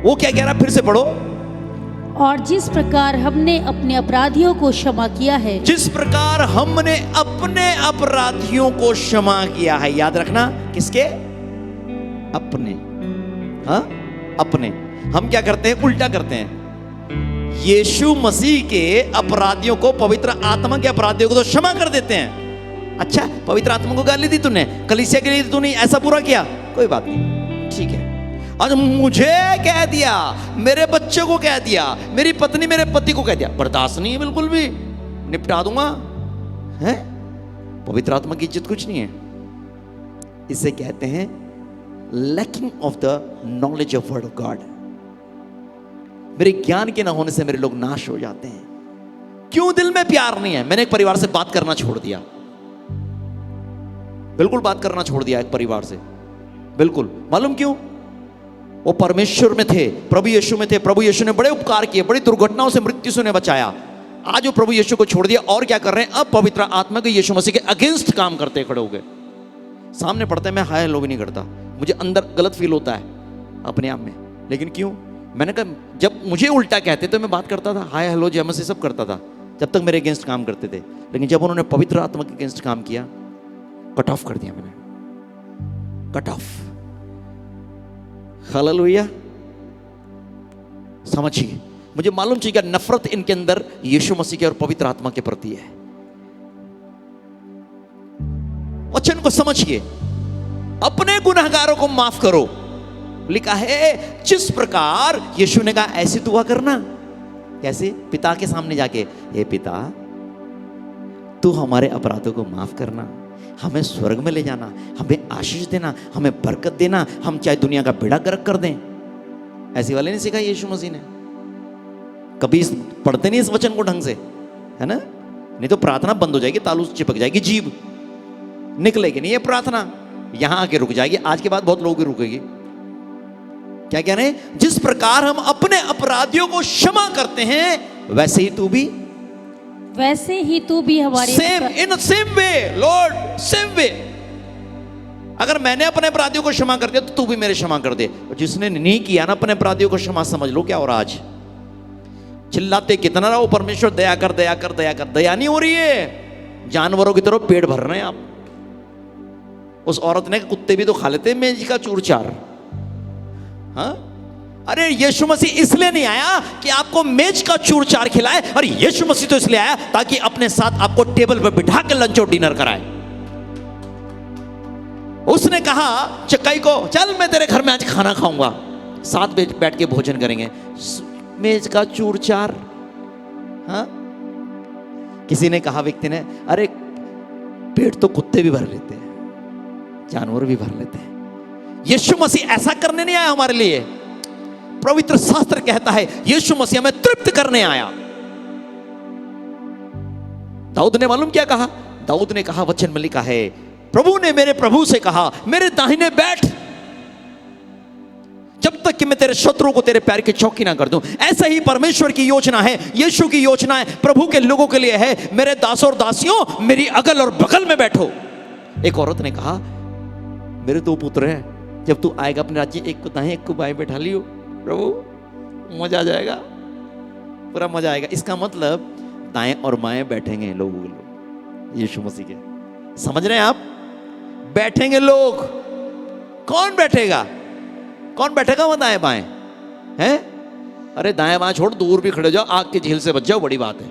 वो क्या कह रहा, फिर से पढ़ो। और जिस प्रकार हमने अपने अपराधियों को क्षमा किया है। जिस प्रकार हमने अपने अपराधियों को क्षमा किया है। याद रखना, किसके? अपने। हाँ अपने। हम क्या करते हैं? उल्टा करते हैं। यीशु मसीह के अपराधियों को, पवित्र आत्मा के अपराधियों को तो क्षमा कर देते हैं। अच्छा, पवित्र आत्मा को गाली दी तूने, कलीसिया के लिए तूने ऐसा पूरा किया, कोई बात नहीं, ठीक है। और मुझे कह दिया, मेरे बच्चे को कह दिया, मेरी पत्नी मेरे पति को कह दिया, बर्दाश्त नहीं है बिल्कुल भी, निपटा दूंगा। है पवित्र आत्मा की इज्जत कुछ नहीं है। इसे कहते हैं lacking of the knowledge of word of God. मेरे ज्ञान के ना होने से मेरे लोग नाश हो जाते हैं। क्यों? दिल में प्यार नहीं है। मैंने एक परिवार से बात करना छोड़ दिया, बिल्कुल बात करना छोड़ दिया एक परिवार से, बिल्कुल। मालूम क्यों? वो परमेश्वर में थे, प्रभु यीशु में थे। प्रभु यीशु ने बड़े उपकार किए, बड़ी दुर्घटनाओं से, मृत्यु से उन्हें बचाया। आज वो प्रभु यीशु को छोड़ दिया और क्या कर रहे हैं? अब पवित्र आत्मा के यीशु मसीह के अगेंस्ट काम करते खड़े हो गए। सामने पढ़ते मैं हाय हेलो भी नहीं करता, मुझे अंदर गलत फील होता है अपने आप में। लेकिन क्यों? मैंने कहा जब मुझे उल्टा कहते तो मैं बात करता था, हाय हेलो जय मसीह सब करता था, जब तक मेरे अगेंस्ट काम करते थे। लेकिन जब उन्होंने पवित्र आत्मा के अगेंस्ट काम किया, कट ऑफ कर दिया मैंने, कट ऑफ। हालेलुया। समझिए, मुझे मालूम चाहिए कि नफरत इनके अंदर यीशु मसीह के और पवित्र आत्मा के प्रति है। वचन को समझिए, अपने गुनहगारों को माफ करो। लिखा है जिस प्रकार यीशु ने कहा ऐसी दुआ करना। कैसे? पिता के सामने जाके, हे पिता तू हमारे अपराधों को माफ करना, हमें स्वर्ग में ले जाना, हमें आशीष देना, हमें बरकत देना, हम चाहे दुनिया का बेड़ा गर्क कर दें। ऐसी वाले नहीं सिखा यीशु मसीह ने। कभी पढ़ते नहीं इस वचन को ढंग से, है ना? नहीं तो प्रार्थना बंद हो जाएगी, तालू चिपक जाएगी, जीभ निकलेगी नहीं। ये प्रार्थना यहां आके रुक जाएगी। आज के बाद बहुत लोगों की रुकेगी। क्या कह रहे हैं? जिस प्रकार हम अपने अपराधियों को क्षमा करते हैं वैसे ही तू भी वैसे ही तू भी हमारे same in same way Lord, same way. अगर मैंने अपने अपराधियों को क्षमा कर दिया तो तू भी मेरे क्षमा कर दे। और जिसने नहीं किया ना अपने अपराधियों को क्षमा, समझ लो क्या हो रहा आज। चिल्लाते कितना रहो परमेश्वर दया कर दया कर दया कर, दया नहीं हो रही है। जानवरों की तरह पेट भर रहे हैं आप। उस औरत ने कुत्ते भी तो खा लेते मेज का चूर चार। हाँ, अरे यीशु मसीह इसलिए नहीं आया कि आपको मेज का चूर चार खिलाए, और यीशु मसीह तो इसलिए आया ताकि अपने साथ आपको टेबल पर बिठा के लंच और डिनर कराए। उसने कहा चक्काई को, चल मैं तेरे घर में आज खाना खाऊंगा, साथ बैठ के भोजन करेंगे। मेज का चूर चार। हाँ, किसी ने कहा, व्यक्ति ने, अरे पेट तो कुत्ते भी भर लेते हैं, जानवर भी भर लेते हैं। यीशु मसीह ऐसा करने नहीं आया हमारे लिए। पवित्र शास्त्र कहता है यीशु मसीह हमें तृप्त करने आया। दाऊद ने मालूम क्या कहा? दाऊद ने कहा, वचन में लिखा है, प्रभु ने मेरे प्रभु से कहा मेरे दाहिने बैठ, जब तक कि मैं तेरे शत्रुओं को तेरे पैर की चौकी ना कर दूं। ऐसा ही परमेश्वर की योजना है, यीशु की योजना है, प्रभु के लोगों के लिए है, मेरे दासों और दासियों मेरी अगल और बगल में बैठो। एक औरत ने कहा, मेरे दो पुत्र हैं, जब तू आएगा अपने राज्य, एक को दाएं एक को बाएं बैठा लियो प्रभु, मजा आ जाएगा, पूरा मजा आएगा। इसका मतलब दाएं और बाएं बैठेंगे लोग यीशु मसीह के। समझ रहे हैं आप? बैठेंगे लोग। कौन बैठेगा? कौन बैठेगा वो दाएं बाएं? हैं? अरे दाएं बाएं छोड़, दूर भी खड़े जाओ, आग की झील से बच जाओ, बड़ी बात है।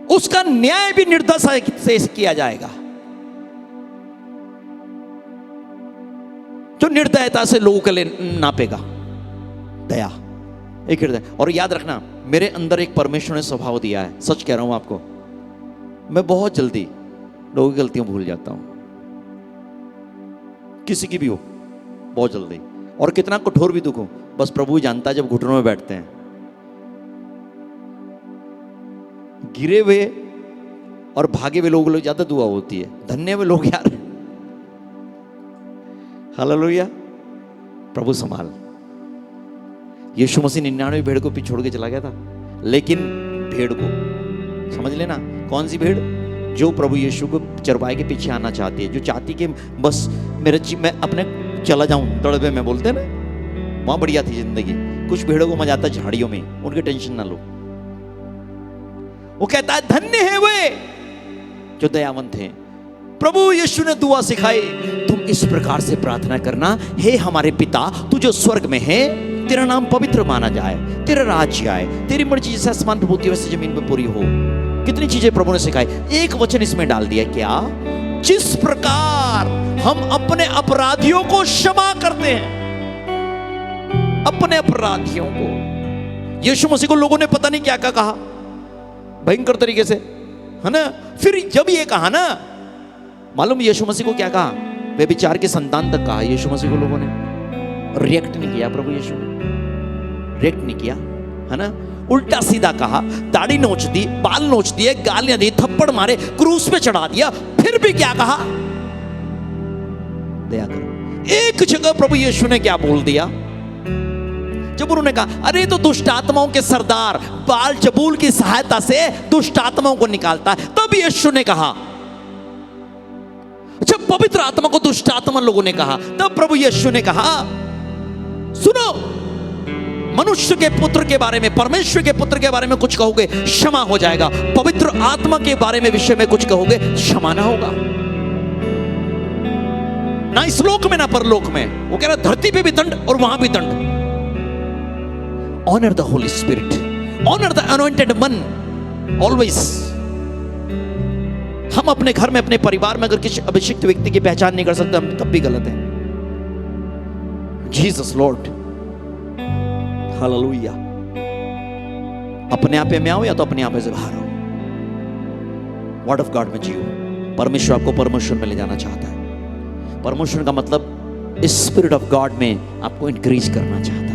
उसका न्याय भी निर्दयता से किया जाएगा, जो निर्दयता से लोगों के लिए नापेगा। दया, एक हृदय। और याद रखना, मेरे अंदर एक परमेश्वर ने स्वभाव दिया है, सच कह रहा हूं आपको, मैं बहुत जल्दी लोगों की गलतियां भूल जाता हूं, किसी की भी हो, बहुत जल्दी। और कितना कठोर भी दुख हो, बस प्रभु ही जानता है। जब घुटनों में बैठते हैं, गिरे हुए और भागे हुए लोगों को ज्यादा दुआ होती है, धन्य हुए लोग यार, हालेलुया, प्रभु संभाल। यीशु मसीह 99 भेड़ को पीछे छोड़ के चला गया था, लेकिन भेड़ को, समझ लेना, कौन सी भेड़? जो प्रभु यीशु को चरवाए के पीछे आना चाहती है, जो चाहती कि बस मैं अपने चला जाऊं तड़बे में, बोलते हैं ना, वहां बढ़िया थी जिंदगी। कुछ भेड़ों को मजा आता है झाड़ियों में, उनकी टेंशन ना लो। वो कहता है धन्य है वे जो दयावंत हैं। प्रभु यीशु ने दुआ सिखाई, तुम इस प्रकार से प्रार्थना करना, हे हमारे पिता तू जो स्वर्ग में है, तेरा नाम पवित्र माना जाए, तेरा राज्य आए, तेरी मर्जी जैसे आसमान पर होती है वैसे जमीन पर पूरी हो। कितनी चीजें प्रभु ने सिखाई। एक वचन इसमें डाल दिया, क्या? जिस प्रकार हम अपने अपराधियों को क्षमा करते हैं, अपने अपराधियों को। यीशु मसीह को लोगों ने पता नहीं क्या क्या कहा, भयंकर तरीके से, है ना। फिर जब ये कहा ना, मालूम यीशु मसीह को क्या कहा? व्यभिचार के संतान तक कहा यीशु मसीह को लोगों ने। रिएक्ट नहीं किया प्रभु यीशु ने, रिएक्ट नहीं किया, है ना। उल्टा सीधा कहा, दाढ़ी नोच दी, बाल नोच दिए, गालियां दी, थप्पड़ मारे, क्रूस पे चढ़ा दिया, फिर भी क्या कहा? दया करो। एक जगह प्रभु यीशु ने क्या बोल दिया? जब उन्होंने कहा, अरे तो दुष्ट आत्माओं के सरदार बाल जबूल की सहायता से दुष्ट आत्माओं को निकालता है, तब यीशु ने कहा। जब पवित्र आत्मा को दुष्ट आत्मा लोगों ने कहा, तब प्रभु यीशु ने कहा, सुनो, मनुष्य के पुत्र के बारे में, परमेश्वर के पुत्र के बारे में कुछ कहोगे, क्षमा हो जाएगा। पवित्र आत्मा के बारे में, विषय में कुछ कहोगे, क्षमा ना होगा। ना इस लोक में ना परलोक में। वो कह रहा धरती पे भी दंड और वहां भी दंड। Honour the holy spirit, honour the anointed one always. हम अपने घर में, अपने परिवार में अगर किसी अभिषिक्त व्यक्ति की पहचान नहीं कर सकते, हम तब भी गलत हैं। Jesus Lord, hallelujah. अपने आप में आओ या तो अपने आप से बाहर आओ, वर्ड ऑफ गॉड में जियो। परमेश्वर आपको परमेश्वर में ले जाना चाहता है। परमेश्वर का मतलब स्पिरिट ऑफ गॉड में आपको इंक्रीज करना चाहता है।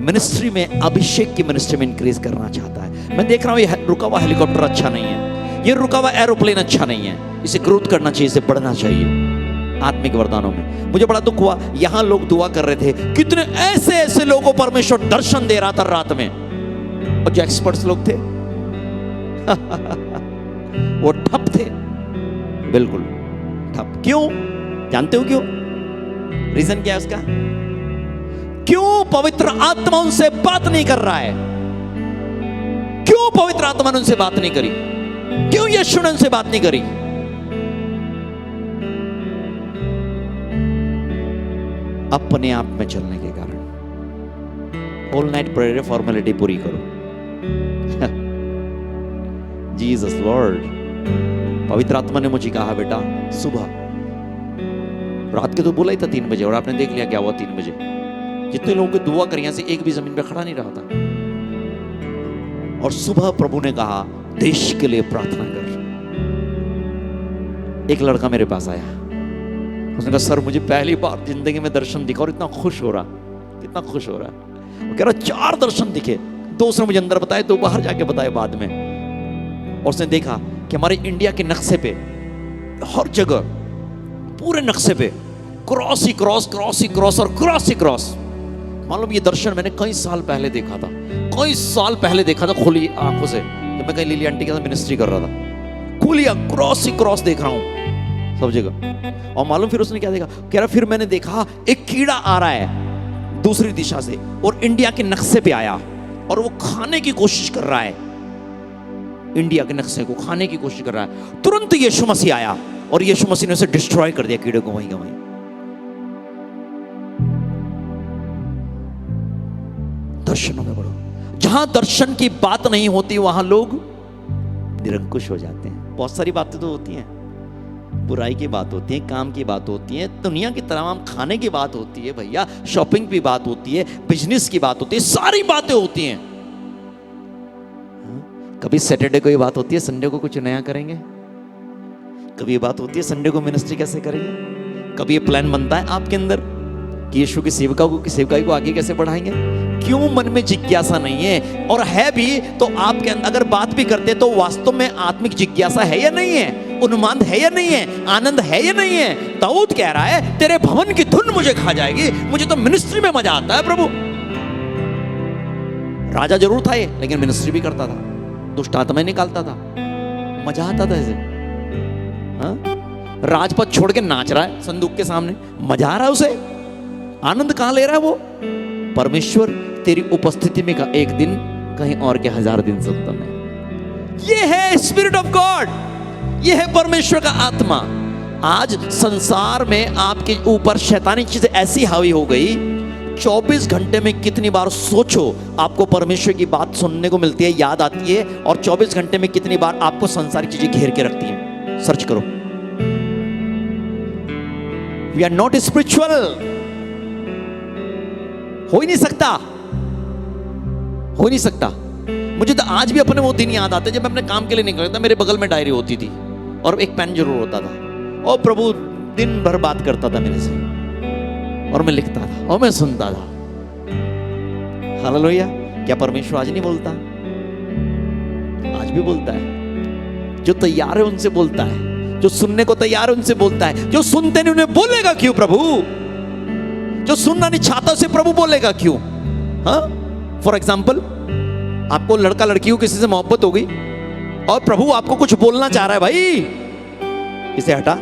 मिनिस्ट्री में, अभिषेक की मिनिस्ट्री में इंक्रीज करना चाहता है। मैं देख रहा हूं ये रुका हुआ हेलीकॉप्टर अच्छा नहीं है, ये रुका हुआ एरोप्लेन अच्छा नहीं है, इसे ग्रोथ करना चाहिए, इसे बढ़ना चाहिए आत्मिक वरदानों में। मुझे बड़ा दुख हुआ, यहां लोग दुआ कर रहे थे, कितने ऐसे ऐसे लोगों को परमेश्वर दर्शन दे रहा था रात में, और जो एक्सपर्ट्स लोग थे वो ठप थे, बिल्कुल ठप। क्यों? जानते हो क्यों? रीजन क्या है उसका? क्यों पवित्र आत्मा उनसे बात नहीं कर रहा है? क्यों पवित्र आत्मा ने उनसे बात नहीं करी? क्यों यीशु ने उनसे बात नहीं करी? अपने आप में चलने के कारण। होल नाइट प्रेयर फॉर्मेलिटी पूरी करो। Jesus Lord. पवित्र आत्मा ने मुझे कहा बेटा सुबह, रात के तो बोला ही था 3 बजे, और आपने देख लिया क्या हुआ 3 बजे। जितने लोगों की दुआ करी यहां से एक भी जमीन पे खड़ा नहीं रहा था। और सुबह प्रभु ने कहा देश के लिए प्रार्थना कर। एक लड़का मेरे पास आया, उसने कहा सर मुझे पहली बार जिंदगी में दर्शन दिखा और इतना खुश हो रहा, इतना खुश हो रहा। वो कह रहा 4 दर्शन दिखे, 2 उसने मुझे अंदर बताए, 2 बाहर जाके बताए बाद में। और उसने देखा कि हमारे इंडिया के नक्शे पे हर जगह पूरे नक्शे पे क्रॉस ही क्रॉस, क्रॉस ही क्रॉस और क्रॉस ही क्रॉस। मालूम ये दर्शन मैंने कई साल पहले देखा था, कई साल पहले देखा था खुली आंखों से, जब मैं कहीं लिली आंटी के साथ मिनिस्ट्री कर रहा था। खुली क्रॉस ही क्रॉस देख रहा हूं सब जगह। और मालूम फिर उसने क्या देखा? कह रहा फिर मैंने देखा एक कीड़ा आ रहा है दूसरी दिशा से और इंडिया के नक्शे पे आया और वो खाने की कोशिश कर रहा है, इंडिया के नक्शे को खाने की कोशिश कर रहा है। तुरंत यीशु मसीह आया और यीशु मसीह ने उसे डिस्ट्रॉय कर दिया, कीड़े को वहीं का वहीं। दर्शनों में बढ़ो। जहां दर्शन की बात नहीं होती वहां लोग निरंकुश हो जाते हैं। बहुत सारी बातें तो होती हैं, बुराई की बात होती है, काम की बात होती है, दुनिया की तमाम खाने की बात होती है भैया, शॉपिंग की बात होती है, बिजनेस की बात होती है, सारी बातें होती हैं। कभी सैटरडे को ये बात होती है संडे को कुछ नया करेंगे, कभी ये बात होती है संडे को मिनिस्ट्री कैसे करेंगे, कभी ये प्लान बनता है आपके अंदर कि यीशु की सेवकाई को आगे कैसे बढ़ाएंगे। क्यों मन में जिज्ञासा नहीं है? और है भी तो आपके अंदर अगर बात भी करते तो वास्तव में आत्मिक जिज्ञासा है या नहीं है? उन्माद है या नहीं है? आनंद है या नहीं है? दाऊद कह रहा है तेरे भवन की धुन मुझे खा जाएगी, मुझे तो मिनिस्ट्री में मजा आता है प्रभु। राजा जरूर था ये, लेकिन मिनिस्ट्री भी करता था, दुष्ट आत्माएं निकालता था, मजा आता था ऐसे। हाँ? राजपद छोड़ के नाच रहा है संदूक के सामने, मजा आ रहा है उसे। आनंद कहां ले रहा है वो? परमेश्वर तेरी उपस्थिति में का एक दिन कहीं और के 1000 दिन से उत्तम है। ये है स्पिरिट ऑफ गॉड, ये है परमेश्वर का आत्मा। आज संसार में आपके ऊपर शैतानी चीजें ऐसी हावी हो गई, 24 घंटे में कितनी बार सोचो आपको परमेश्वर की बात सुनने को मिलती है, याद आती है, और 24 घंटे में कितनी बार आपको संसारिक चीजें घेर के रखती हैं। सर्च करो। We are not spiritual. हो ही नहीं सकता, हो ही नहीं सकता। मुझे तो आज भी अपने वो दिन याद आते जब मैं अपने काम के लिए निकलता, मेरे बगल में डायरी होती थी और एक पेन जरूर होता था, और प्रभु दिन भर बात करता था मेरे से, और मैं लिखता था और मैं सुनता था। हालेलुया। क्या परमेश्वर आज नहीं बोलता? आज भी बोलता है। जो तैयार है उनसे बोलता है, जो सुनने को तैयार है उनसे बोलता है। जो सुनते नहीं उन्हें बोलेगा क्यों प्रभु? जो सुनना नहीं चाहता उसे प्रभु बोलेगा क्यों? हाँ, फॉर एग्जाम्पल आपको लड़का लड़की को किसी से मोहब्बत हो गई और प्रभु आपको कुछ बोलना चाह रहा है, भाई इसे हटा,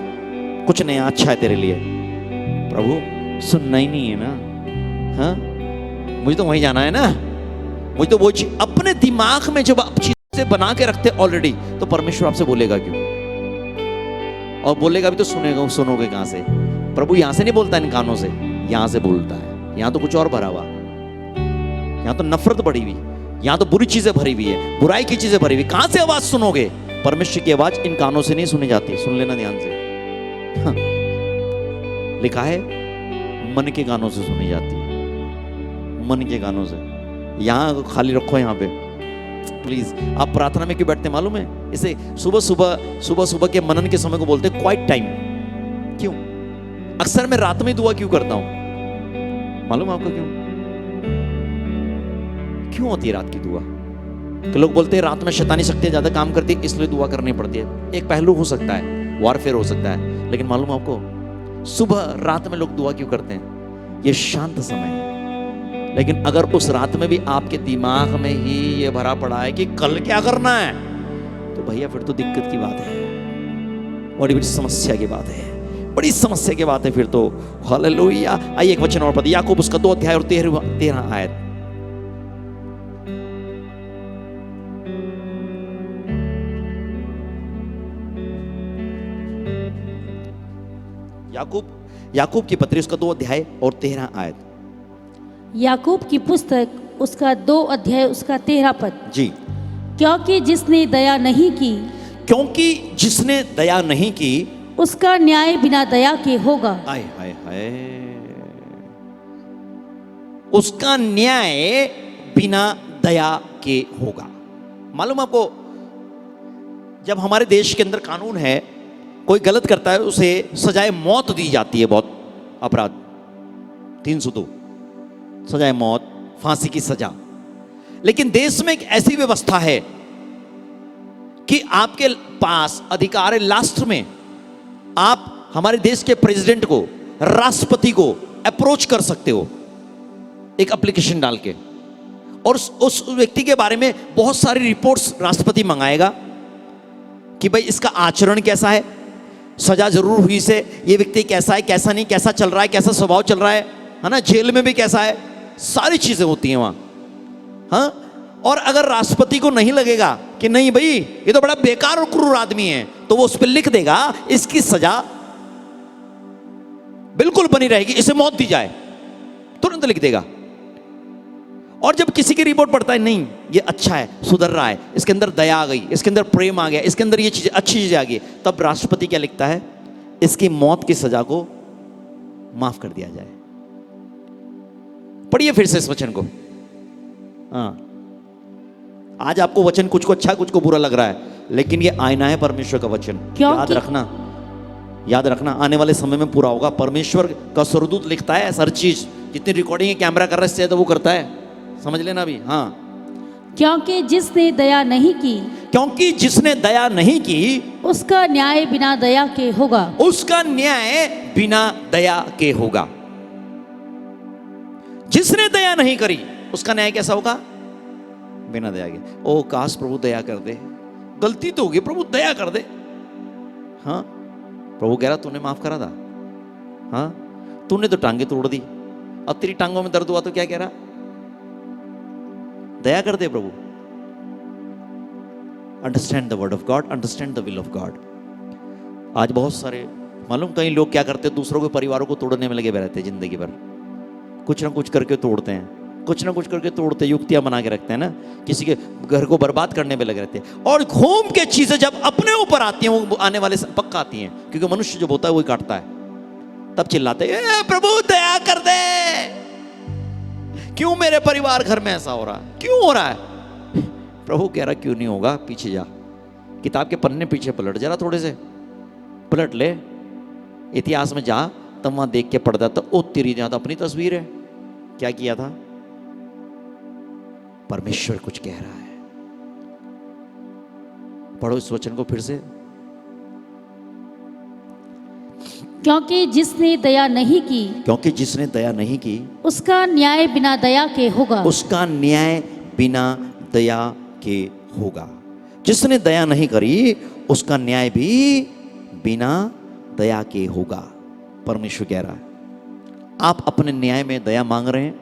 कुछ नया अच्छा है तेरे लिए। प्रभु सुनना ही नहीं है ना। हाँ, मुझे तो वहीं जाना है ना, मुझे तो वो चीज अपने दिमाग में जब आप चीजें बना के रखते ऑलरेडी, तो परमेश्वर आपसे बोलेगा क्यों? और बोलेगा भी तो सुनोगे कहां से? प्रभु यहां से नहीं बोलता इन कानों से, यहां से बोलता है। यहां तो कुछ और भरा हुआ, यहां तो नफरत बढ़ी हुई, यहां तो बुरी चीजें भरी हुई है, बुराई की चीजें भरी हुई। कहां से आवाज सुनोगे? परमेश्वर की आवाज इन कानों से नहीं सुनी जाती। सुन लेना ध्यान से। हाँ। लिखा है मन के कानों से सुनी जाती है, मन के कानों से। यहां खाली रखो, यहां पे प्लीज। आप प्रार्थना में क्यों बैठते मालूम है? इसे सुबह सुबह के मनन के समय को बोलते हैं क्वाइट टाइम। क्यों? अक्सर मैं रात में दुआ क्यों करता हूं मालूम आपको? क्यों होती है रात की दुआ? तो लोग बोलते हैं रात में शैतानी शक्तियां ज्यादा काम करती है, इसलिए दुआ करनी पड़ती है। एक पहलू हो सकता है, वॉरफेयर हो सकता है, लेकिन मालूम आपको सुबह रात में लोग दुआ क्यों करते हैं? ये शांत समय है। लेकिन अगर उस रात में भी आपके दिमाग में ही ये भरा पड़ा है कि कल क्या करना है, तो भैया फिर तो दिक्कत की बात है, बड़ी बड़ी समस्या की बात है, बड़ी समस्या की बात है फिर तो। हालेलुया। आइए एक वचन और पढ़िए, याकूब उसका 2 अध्याय और 13 आयत। याकूब की पत्री उसका 2 अध्याय और 13 आयत। याकूब की पुस्तक उसका 2 अध्याय उसका 13 पद। जी। क्योंकि जिसने दया नहीं की, क्योंकि जिसने दया नहीं की, उसका न्याय बिना दया के होगा। हाय हाय हाय, उसका न्याय बिना दया के होगा। मालूम आपको, जब हमारे देश के अंदर कानून है, कोई गलत करता है उसे सजाए मौत दी जाती है। बहुत अपराध 302 सजाए मौत, फांसी की सजा। लेकिन देश में एक ऐसी व्यवस्था है कि आपके पास अधिकार है, लास्ट में आप हमारे देश के प्रेसिडेंट को, राष्ट्रपति को अप्रोच कर सकते हो एक एप्लीकेशन डाल के, और उस व्यक्ति के बारे में बहुत सारी रिपोर्ट्स राष्ट्रपति मंगाएगा कि भाई इसका आचरण कैसा है, सजा जरूर हुई से, ये व्यक्ति कैसा है, कैसा नहीं, कैसा चल रहा है, कैसा स्वभाव चल रहा है ना, जेल में भी कैसा है, सारी चीजें होती हैं वहां। हाँ, और अगर राष्ट्रपति को नहीं लगेगा कि नहीं भाई ये तो बड़ा बेकार और क्रूर आदमी है, तो वो उस पर लिख देगा इसकी सजा बिल्कुल बनी रहेगी, इसे मौत दी जाए, तुरंत लिख देगा। और जब किसी की रिपोर्ट पढ़ता है, नहीं ये अच्छा है, सुधर रहा है, इसके अंदर दया आ गई, इसके अंदर प्रेम आ गया, इसके अंदर ये चीजें, अच्छी चीजें आ गई, तब राष्ट्रपति क्या लिखता है, इसकी मौत की सजा को माफ कर दिया जाए। पढ़िए फिर से इस वचन को। हाँ, आज आपको वचन कुछ को अच्छा कुछ को बुरा लग रहा है, लेकिन ये आईना है परमेश्वर का वचन। याद रखना, याद रखना, आने वाले समय में पूरा होगा। परमेश्वर का स्वर्गदूत लिखता है हर चीज, जितनी रिकॉर्डिंग कैमरा कर रहे हैं तो वो करता है, समझ लेना अभी। हाँ, क्योंकि जिसने दया नहीं की, क्योंकि जिसने दया नहीं की, उसका न्याय बिना दया के होगा। उसका न्याय बिना दया के होगा। जिसने दया नहीं करी, उसका न्याय कैसा होगा, बिना दया के। ओ काश प्रभु दया कर दे, गलती तो होगी, प्रभु दया कर दे। हाँ, प्रभु कह रहा तूने माफ करा था, हाँ तूने तो टांगे तोड़ दी, अब तेरी टांगों में दर्द हुआ तो क्या कह रहा, दया कर दे प्रभु। Understand the word of God, understand the will of God. आज बहुत सारे, मालूम कई लोग क्या करते हैं, दूसरों के परिवारों को तोड़ने में लगे रहते हैं जिंदगी भर, कुछ ना कुछ करके तोड़ते हैं, कुछ ना कुछ करके तोड़ते, युक्तियां बना के रखते हैं ना, किसी के घर को बर्बाद करने में लगे रहते हैं। और घूम के चीजें जब अपने ऊपर आती हैं, वो आने वाले पक्का आती हैं, क्योंकि मनुष्य जो होता है वही काटता है। तब चिल्लाते हैं प्रभु दया कर दे, क्यों मेरे परिवार घर में ऐसा हो रहा है, क्यों हो रहा है। प्रभु कह रहा क्यों नहीं होगा, पीछे जा, किताब के पन्ने पीछे पलट जरा, थोड़े से पलट ले, इतिहास में जा, तब वहां देख के पढ़ता तो ओ तेरी जहां तो अपनी तस्वीर है, क्या किया था। परमेश्वर कुछ कह रहा है, पढ़ो इस वचन को फिर से। क्योंकि जिसने दया नहीं की, क्योंकि जिसने दया नहीं की, उसका न्याय बिना दया के होगा। उसका न्याय बिना दया के होगा। जिसने दया नहीं करी, उसका न्याय भी बिना दया के होगा। परमेश्वर कह रहा है, आप अपने न्याय में दया मांग रहे हैं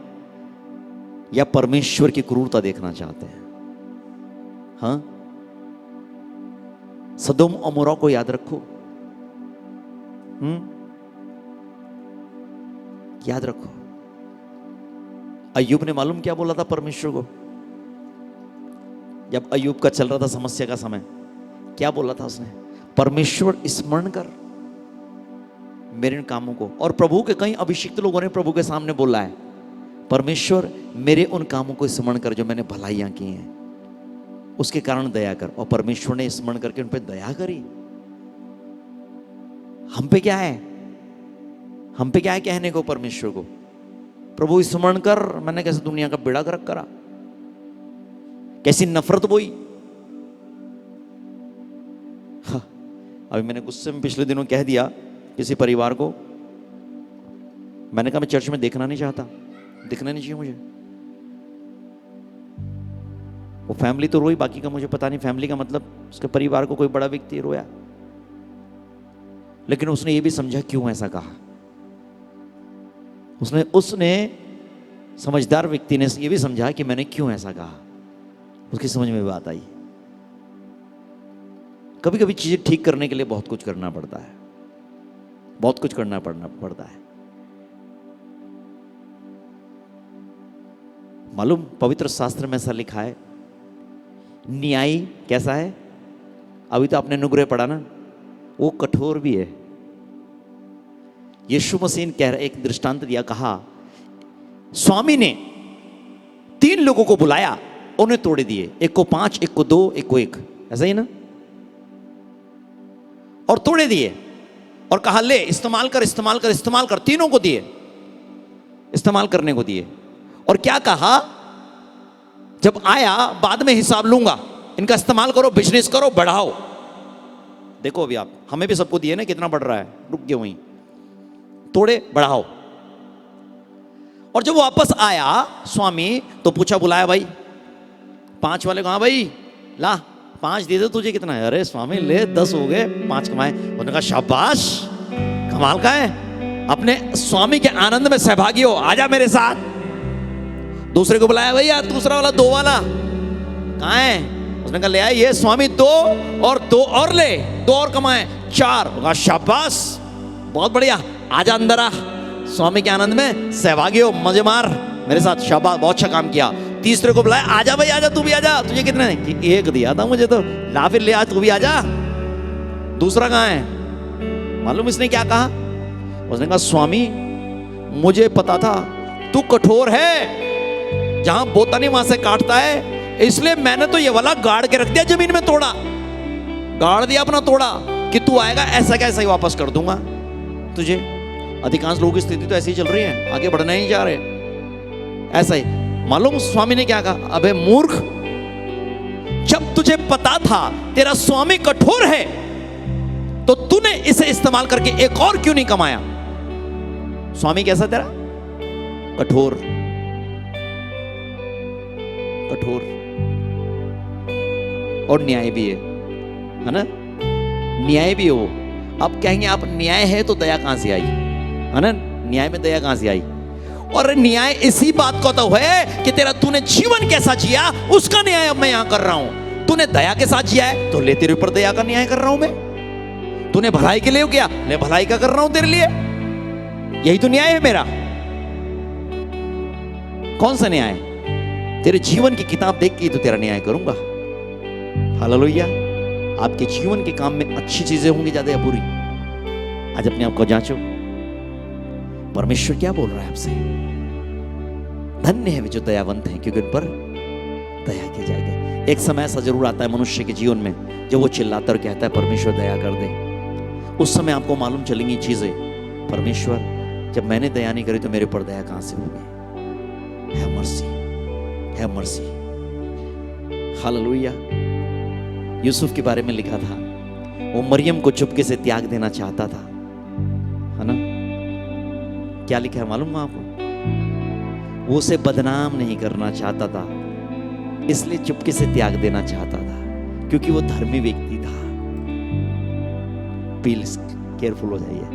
या परमेश्वर की क्रूरता देखना चाहते हैं। हाँ, सदोम और अमोरा को याद रखो, याद रखो। अय्यूब ने मालूम क्या बोला था परमेश्वर को, जब अय्यूब का चल रहा था समस्या का समय, क्या बोला था उसने, परमेश्वर स्मरण कर मेरे इन कामों को। और प्रभु के कई अभिषिक्त लोगों ने प्रभु के सामने बोला है, परमेश्वर मेरे उन कामों को स्मरण कर जो मैंने भलाइयां की हैं, उसके कारण दया कर। और परमेश्वर ने स्मरण करके उन पर दया करी। हम पे क्या है, हम पे क्या है कहने को परमेश्वर को, प्रभु स्मरण कर मैंने कैसे दुनिया का बेड़ा गर्क करा, कैसी नफरत बोई। हाँ, अभी मैंने गुस्से में पिछले दिनों कह दिया किसी परिवार को, मैंने कहा मैं चर्च में देखना नहीं चाहता, दिखना नहीं चाहिए मुझे, वो फैमिली तो रोई, बाकी का मुझे पता नहीं। फैमिली का मतलब उसके परिवार को कोई बड़ा व्यक्ति रोया, लेकिन उसने ये भी समझा क्यों ऐसा कहा। उसने समझदार व्यक्ति ने ये भी समझा कि मैंने क्यों ऐसा कहा, उसकी समझ में बात आई। कभी कभी चीजें ठीक करने के लिए बहुत कुछ करना पड़ता है, बहुत कुछ करना पड़ता है। मालूम, पवित्र शास्त्र में ऐसा लिखा है, न्यायी कैसा है? अभी तो आपने अनुग्रह पढ़ा ना, वो कठोर भी है। यीशु मसीह ने कह रहे, एक दृष्टांत दिया, कहा स्वामी ने 3 लोगों को बुलाया, उन्हें तोड़े दिए, एक को 5, एक को 2, एक को 1, ऐसा ही ना, और तोड़े दिए और कहा ले इस्तेमाल कर, इस्तेमाल कर, इस्तेमाल कर। तीनों को दिए, इस्तेमाल करने को दिए, और क्या कहा, जब आया बाद में हिसाब लूंगा, इनका इस्तेमाल करो, बिजनेस करो, बढ़ाओ। देखो अभी आप, हमें भी सबको दिए ना, कितना बढ़ रहा है, रुक गए वहीं, तोड़े, बढ़ाओ। और जब वापस आया स्वामी तो पूछा, बुलाया भाई 5 वाले को, हाँ भाई ला 5 दे दे, तुझे कितना है? अरे स्वामी ले 10 हो गए, 5 कमाए। उन्होंने कहा शाबाश, कमाल का है, अपने स्वामी के आनंद में सहभागी हो, आजा मेरे साथ। दूसरे को बुलाया, भैया दूसरा वाला 2 वाला कहाँ है? उसने कहा ले आए, ये स्वामी 2 और 2 और ले, 2 और कमाए, 4। कहा शाबाश, बहुत बढ़िया, आजा अंदर आ, स्वामी के आनंद में सहभागी हो, मजे मार मेरे साथ, शाबाश, बहुत अच्छा काम किया। तीसरे को बुलाया, आजा भाई आजा, तू भी आजा, तुझे कितने ने? कि 1 दिया था मुझे तो, ला फिर ले आ, तू भी आजा। दूसरा कहाँ है? मालूम इसने क्या कहा? उसने कहा स्वामी मुझे पता था तू कठोर है, जहां बोता नहीं वहां से काटता है, इसलिए मैंने तो ये वाला गाड़ के रख दिया, जमीन में तोड़ा, गाड़ दिया अपना, तोड़ा कि तू आएगा ऐसा कैसा ही वापस कर दूंगा तुझे। अधिकांश लोगों की स्थिति तो ऐसी ही चल रही है, आगे बढ़ना ही जा रहे, ऐसा ही। मालूम स्वामी ने क्या कहा? अबे मूर्ख, जब तुझे पता था तेरा स्वामी कठोर है, तो तूने इसे इस्तेमाल करके एक और क्यों नहीं कमाया? स्वामी कैसा तेरा? कठोर, कठोर, और न्याय भी है ना, न्याय भी हो। अब कहेंगे आप न्याय है तो दया कहां से आई, है ना, न्याय में दया कहां से आई? और न्याय इसी बात का तो है कि तेरा तूने जीवन कैसा जिया, उसका न्याय अब मैं यहां कर रहा हूं। तूने दया के साथ जिया है तो ले, तेरे ऊपर दया का न्याय कर रहा हूं मैं। तूने भलाई के लिए किया, मैं भलाई का कर रहा हूं तेरे लिए, यही तो न्याय है मेरा। कौन सा न्याय? तेरे जीवन की किताब देख के तो तेरा न्याय करूंगा। हालेलुया। आपके जीवन के काम में अच्छी चीजें होंगी ज्यादा या बुरी? आज अपने आप को जांचो, परमेश्वर क्या बोल रहा है आपसे? धन्य है वे जो दयावंत हैं, क्योंकि उन पर दया की जाएगी। एक समय ऐसा जरूर आता है मनुष्य के जीवन में जब वो चिल्लाता और कहता है परमेश्वर दया कर दे। उस समय आपको मालूम चलेंगी चीजें, परमेश्वर जब मैंने दया नहीं करी तो मेरे ऊपर दया कहां से होगी? है मर्सी, है मर्सी। हालेलुया। यूसुफ के बारे में लिखा था, वो मरियम को चुपके से त्याग देना चाहता था, है ना? क्या लिखा है मालूम आपको? वो उसे बदनाम नहीं करना चाहता था, इसलिए चुपके से त्याग देना चाहता था, क्योंकि वो धर्मी व्यक्ति था। प्लीज केयरफुल हो जाइए।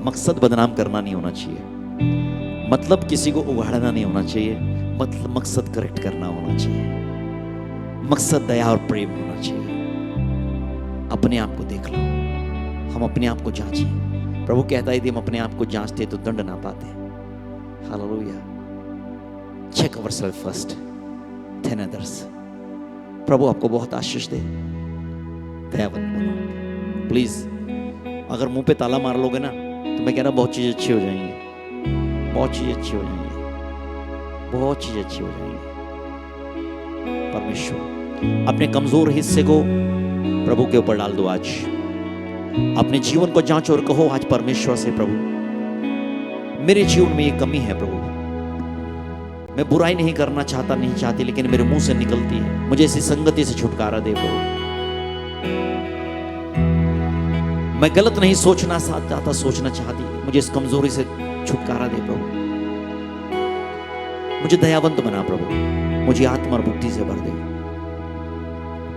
मकसद बदनाम करना नहीं होना चाहिए, मतलब किसी को उगाड़ना नहीं होना चाहिए, मतलब मकसद करेक्ट करना होना चाहिए, मकसद दया और प्रेम होना चाहिए। अपने आप को देख लो, हम अपने आप को जांचें। प्रभु कहता है यदि हम अपने आप को जांचते तो दंड ना पाते। Hallelujah. Check ourself first, then others. प्रभु आपको बहुत आशीष दे। दयावंत बनो प्लीज। अगर मुंह पे ताला मार लोगे ना तो मैं कह रहा बहुत चीज अच्छी हो जाएंगी, बहुत चीज अच्छी हो जाएंगी, बहुत चीज अच्छी हो जाएंगी। परमेश्वर अपने कमजोर हिस्से को प्रभु के ऊपर डाल दो। आज अपने जीवन को जांचो और कहो आज परमेश्वर से, प्रभु मेरे जीवन में ये कमी है, प्रभु मैं बुराई नहीं करना चाहता, नहीं चाहती, लेकिन मेरे मुंह से निकलती है। मुझे ऐसी संगति से छुटकारा दे प्रभु। मैं गलत नहीं सोचना चाहता, सोचना चाहती, मुझे इस कमजोरी से छुटकारा दे प्रभु। मुझे दयावंत बना प्रभु, मुझे आत्मा और बुद्धि से भर दे।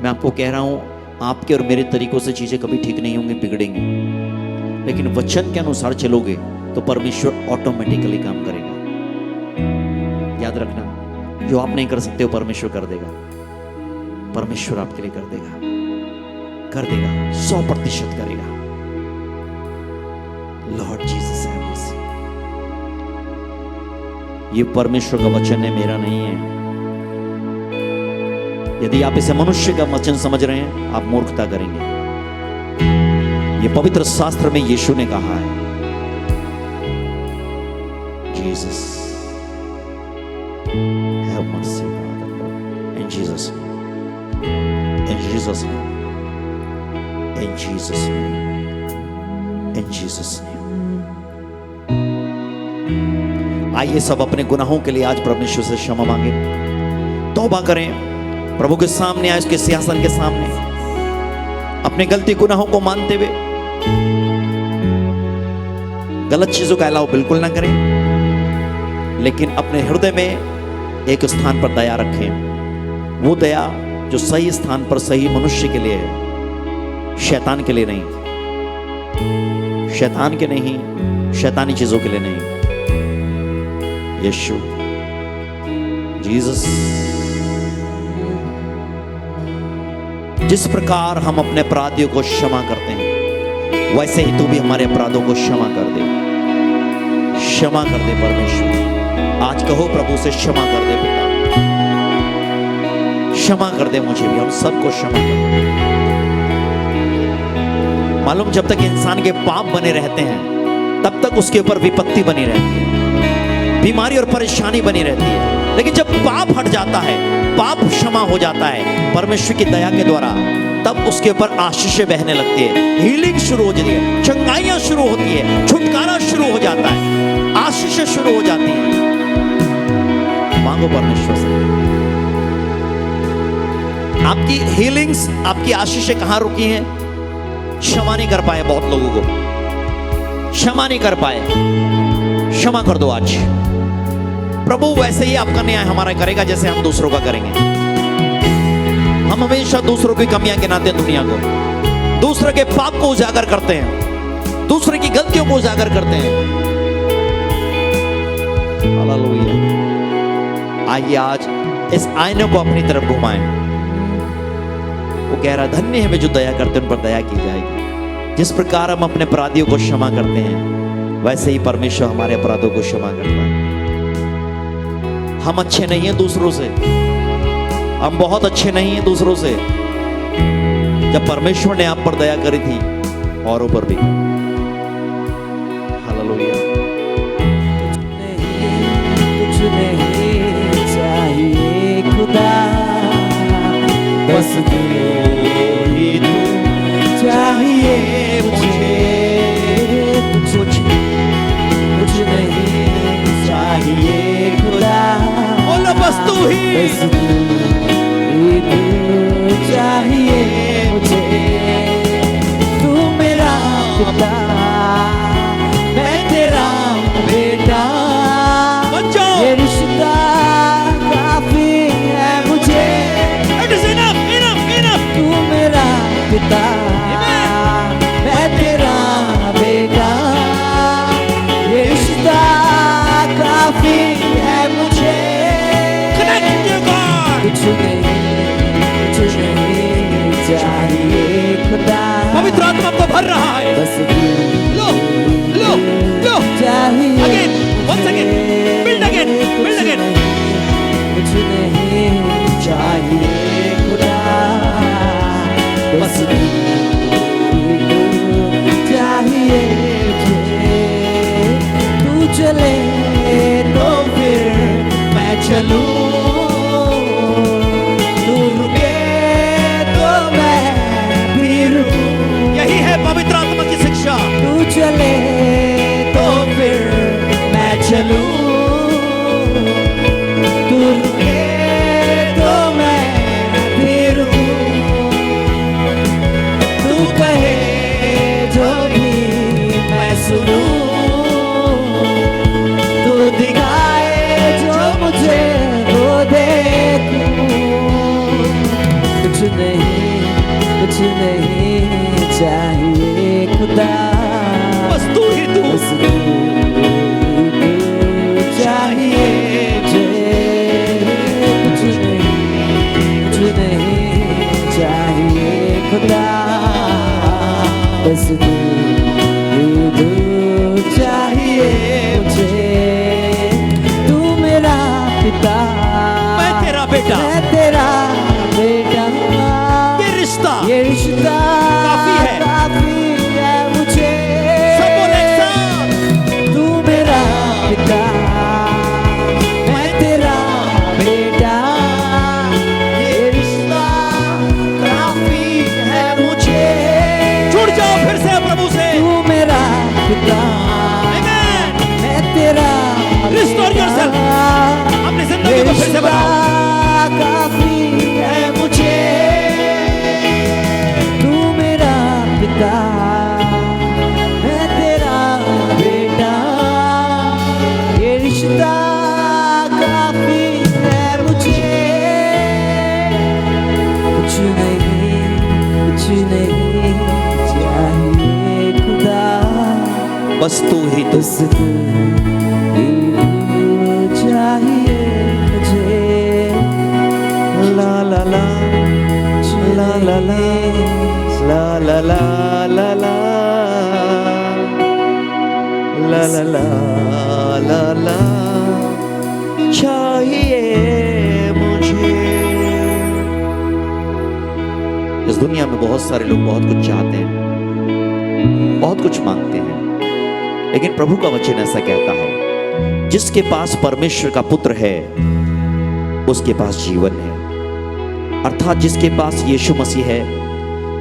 मैं आपको कह रहा हूं, आपके और मेरे तरीकों से चीजें कभी ठीक नहीं होंगी, बिगड़ेंगी, लेकिन वचन के अनुसार चलोगे तो परमेश्वर ऑटोमेटिकली काम करेगा। याद रखना, जो आप नहीं कर सकते वो परमेश्वर कर देगा। परमेश्वर आपके लिए कर देगा, कर देगा, 100% करेगा। लॉर्ड जीसस है मसीह। ये परमेश्वर का वचन है, मेरा नहीं है। यदि आप इसे मनुष्य का वचन समझ रहे हैं, आप मूर्खता करेंगे। ये पवित्र शास्त्र में यीशु ने कहा है। Jesus have mercy in Jesus, in Jesus, in Jesus, in Jesus. आइए सब अपने गुनाहों के लिए आज परमेश्वर से क्षमा मांगे, तौबा करें, प्रभु के सामने आए, उसके सिंहासन के सामने अपने गलती गुनाहों को मानते हुए गलत चीजों का अलावा बिल्कुल ना करें, लेकिन अपने हृदय में एक स्थान पर दया रखें। वो दया जो सही स्थान पर सही मनुष्य के लिए है, शैतान के लिए नहीं, शैतान के नहीं, शैतानी चीजों के लिए नहीं। यीशु, जीसस, जिस प्रकार हम अपने अपराधियों को क्षमा करते हैं, वैसे ही तू भी हमारे अपराधों को क्षमा कर दे, क्षमा कर दे परमेश्वर। आज कहो प्रभु से, क्षमा कर दे पिता, क्षमा कर दे मुझे भी, हम सबको क्षमा कर दे। मालूम, जब तक इंसान के पाप बने रहते हैं तब तक उसके ऊपर विपत्ति बनी रहती है, बीमारी और परेशानी बनी रहती है, लेकिन जब पाप हट जाता है, पाप क्षमा हो जाता है परमेश्वर की दया के द्वारा, तब उसके ऊपर आशीषें बहने लगती है, हीलिंग शुरू हो जाती है, चंगाइयां शुरू होती है, छुटकारा शुरू हो जाता है, आशीषें शुरू हो जाती हैं। मांगो परमेश्वर से। आपकी हीलिंग्स, आपकी आशीषें कहां रुकी हैं? क्षमा नहीं कर पाए बहुत लोगों को, क्षमा नहीं कर पाए, क्षमा कर दो आज। प्रभु वैसे ही आपका न्याय हमारा करेगा जैसे हम दूसरों का करेंगे। हम हमेशा दूसरों की कमियां गिनाते हैं, दुनिया को, दूसरे के पाप को उजागर करते हैं, दूसरे की गलतियों को उजागर करते हैं। हालेलुया। आइए आज इस आईने को अपनी तरफ घुमाएं। वो कह रहा, धन्य है वे जो दया करते हैं, उन पर दया की जाएगी। जिस प्रकार हम अपने अपराधियों को क्षमा करते हैं, वैसे ही परमेश्वर हमारे अपराधों को क्षमा करता है। हम अच्छे नहीं हैं दूसरों से, हम बहुत अच्छे नहीं हैं दूसरों से। जब परमेश्वर ने आप पर दया करी थी, औरों पर भी। हालेलुया। कुछ नहीं चाहिए खुदा, बस तू ही तू चाहिए मुझे। कुछ नहीं चाहिए खुदा, बोलो बस तू ही, बस तू चाहिए मुझे। तू मेरा पिता, मैं तेरा बेटा, ये रिश्ता काफी है मुझे। तू मेरा पिता, मैं तेरा बेटा, ये रिश्ता काफी है मुझे। कुछ नहीं चाहिए खुदा, बस तू ही तू बस तू चाहिए मुझे, कुछ नहीं चाहिए खुदा, बस तू चाहिए मुझे। तू मेरा पिता, मैं तेरा बेटा, मैं तेरा बेटा, ये रिश्ता ये रिश्ता काफी है। काफी है मुझे। सब बोले एक साथ। तू मेरा पिता, मैं तेरा बेटा, ये रिश्ता काफी है मुझे। जुड़ जाओ फिर से प्रभु से। तू मेरा पिता, Amen. मैं तेरा Restore yourself. अपनी जिंदगी को फिर से बनाओ। काफी है मुझे। तू मेरा पिता, मैं तेरा बेटा, ये रिश्ता काफी है मुझे। कुछ नहीं चाहिए खुदा, बस तू ही तू। बस तू ही चाहिए मुझे। ला ला ला ला ला ला ला ला ला ला ला ला ला ला ला चाहिए मुझे। इस दुनिया में बहुत सारे लोग बहुत कुछ चाहते हैं, बहुत कुछ मांगते हैं, लेकिन प्रभु का वचन ऐसा कहता है, जिसके पास परमेश्वर का पुत्र है उसके पास जीवन है। अर्थात जिसके पास यीशु मसीह है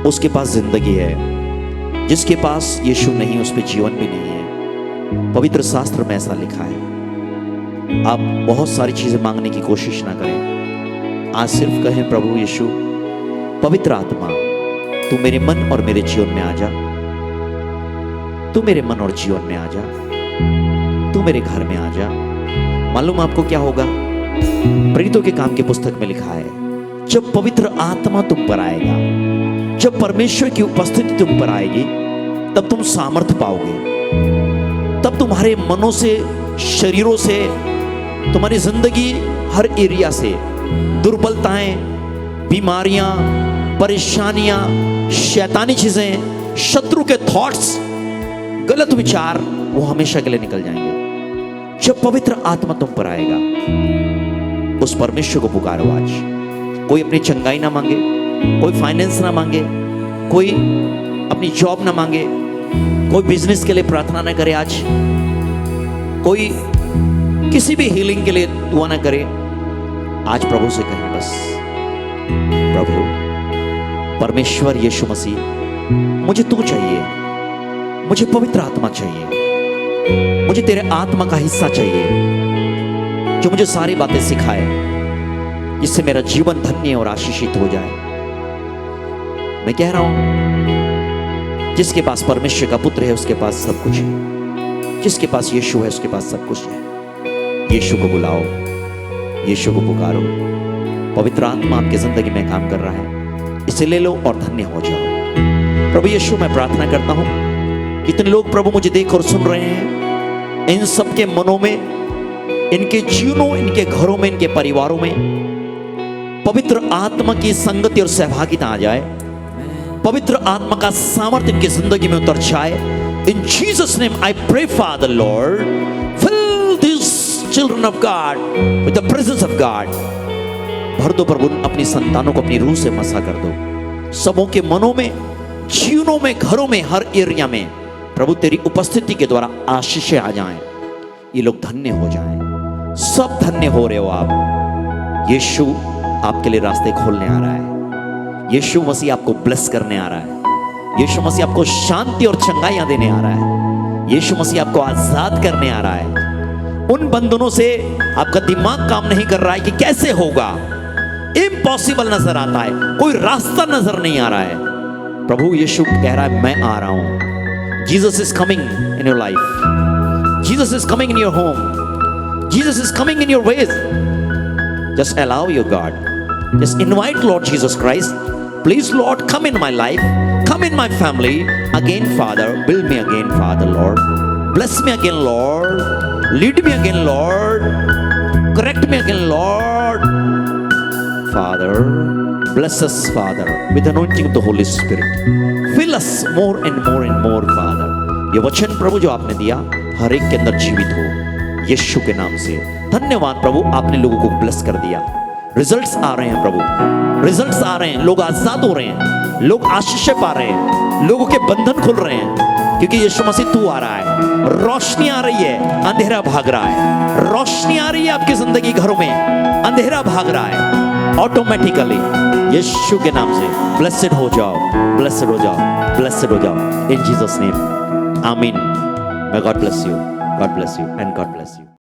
उसके पास जिंदगी है। जिसके पास यीशु नहीं उस पर जीवन भी नहीं है। पवित्र शास्त्र में ऐसा लिखा है। आप बहुत सारी चीजें मांगने की कोशिश ना करें, आज सिर्फ कहें, प्रभु यीशु, पवित्र आत्मा, तू मेरे मन और मेरे जीवन में आ जा, तू मेरे मन और जीवन में आ जा, तू मेरे घर में आ जा। मालूम आपको क्या होगा? प्रेरितों के काम की पुस्तक में लिखा है, जब पवित्र आत्मा तुम पर आएगा, जब परमेश्वर की उपस्थिति तुम पर आएगी, तब तुम सामर्थ्य पाओगे। तब तुम्हारे मनों से, शरीरों से, तुम्हारी जिंदगी हर एरिया से दुर्बलताएं, बीमारियां, परेशानियां, शैतानी चीजें, शत्रु के थॉट्स, गलत विचार, वो हमेशा के लिए निकल जाएंगे। जब पवित्र आत्मा तुम पर आएगा, उस परमेश्वर को पुकारो आज। कोई अपनी चंगाई ना मांगे, कोई फाइनेंस ना मांगे, कोई अपनी जॉब ना मांगे, कोई बिजनेस के लिए प्रार्थना ना करे आज, कोई किसी भी हीलिंग के लिए दुआ ना करे। आज प्रभु से कहें, बस प्रभु परमेश्वर यीशु मसीह, मुझे तू चाहिए, मुझे पवित्र आत्मा चाहिए, मुझे तेरे आत्मा का हिस्सा चाहिए, जो मुझे सारी बातें सिखाए, जिससे मेरा जीवन धन्य और आशीषित हो जाए। मैं कह रहा हूं, जिसके पास परमेश्वर का पुत्र है उसके पास सब कुछ है। जिसके पास यीशु है उसके पास सब कुछ है। यीशु को बुलाओ, यीशु को पुकारो। पवित्र आत्मा आपकी जिंदगी में काम कर रहा है, इसे ले लो और धन्य हो जाओ। प्रभु यीशु, मैं प्रार्थना करता हूं, इतने लोग प्रभु मुझे देख और सुन रहे हैं, इन सबके मनों में, इनके जीवनों, इनके घरों में, इनके परिवारों में पवित्र आत्मा की संगति और सहभागिता आ जाए। पवित्र आत्मा का सामर्थ्य इनकी जिंदगी में उतर जाए। In Jesus name I pray father lord, fill this children of God with the presence of God. भर दो प्रभु अपनी संतानों को, अपनी रूह से मसा कर दो। सबों के मनों में, जीवनों में, घरों में, हर एरिया में प्रभु तेरी उपस्थिति के द्वारा आशीषें आ जाएं। ये लोग धन्य हो जाएं। सब धन्य हो रहे हो आप। यीशु आपके लिए रास्ते खोलने आ रहा है। यीशु मसीह आपको ब्लेस करने आ रहा है। यीशु मसीह आपको शांति और चंगाइयां देने आ रहा है। यीशु मसीह आपको आजाद करने आ रहा है। उन बंधनों से आपका दिमाग काम नहीं कर रहा है कि कैसे होगा, इम्पॉसिबल नजर आता है, कोई रास्ता नजर नहीं आ रहा है। प्रभु यीशु कह रहा है, मैं आ रहा हूं। Jesus is coming in your life. Jesus is coming in your home. Jesus is coming in your ways. Just allow your God. Just invite Lord Jesus Christ. Please, Lord, come in my life, come in my family. Again, Father, build me again, Father, Lord. Bless me again, Lord. Lead me again, Lord. Correct me again, Lord. Father, bless us, Father, with the anointing of the Holy Spirit. Fill us more and more and more, Father. ये वचन प्रभु जो आपने दिया हर एक के अंदर जीवित हो यीशु के नाम से। धन्यवाद प्रभु, आपने लोगों को ब्लेस कर दिया। रिजल्ट्स आ रहे हैं प्रभु, रिजल्ट्स आ रहे हैं। लोग आजाद हो रहे हैं, लोग आशीष पा रहे हैं, लोगों के बंधन खुल रहे हैं, क्योंकि यीशु मसीह तू आ रहा है। रोशनी आ रही है, अंधेरा भाग रहा है। रोशनी आ रही है आपकी जिंदगी, घरों में अंधेरा भाग रहा है। ऑटोमेटिकली यीशु के नाम से ब्लेसेड हो जाओ, ब्लेसेड हो जाओ, ब्लेसेड हो जाओ इन जीसस नेम। आमीन। May God bless you. God bless you and God bless you.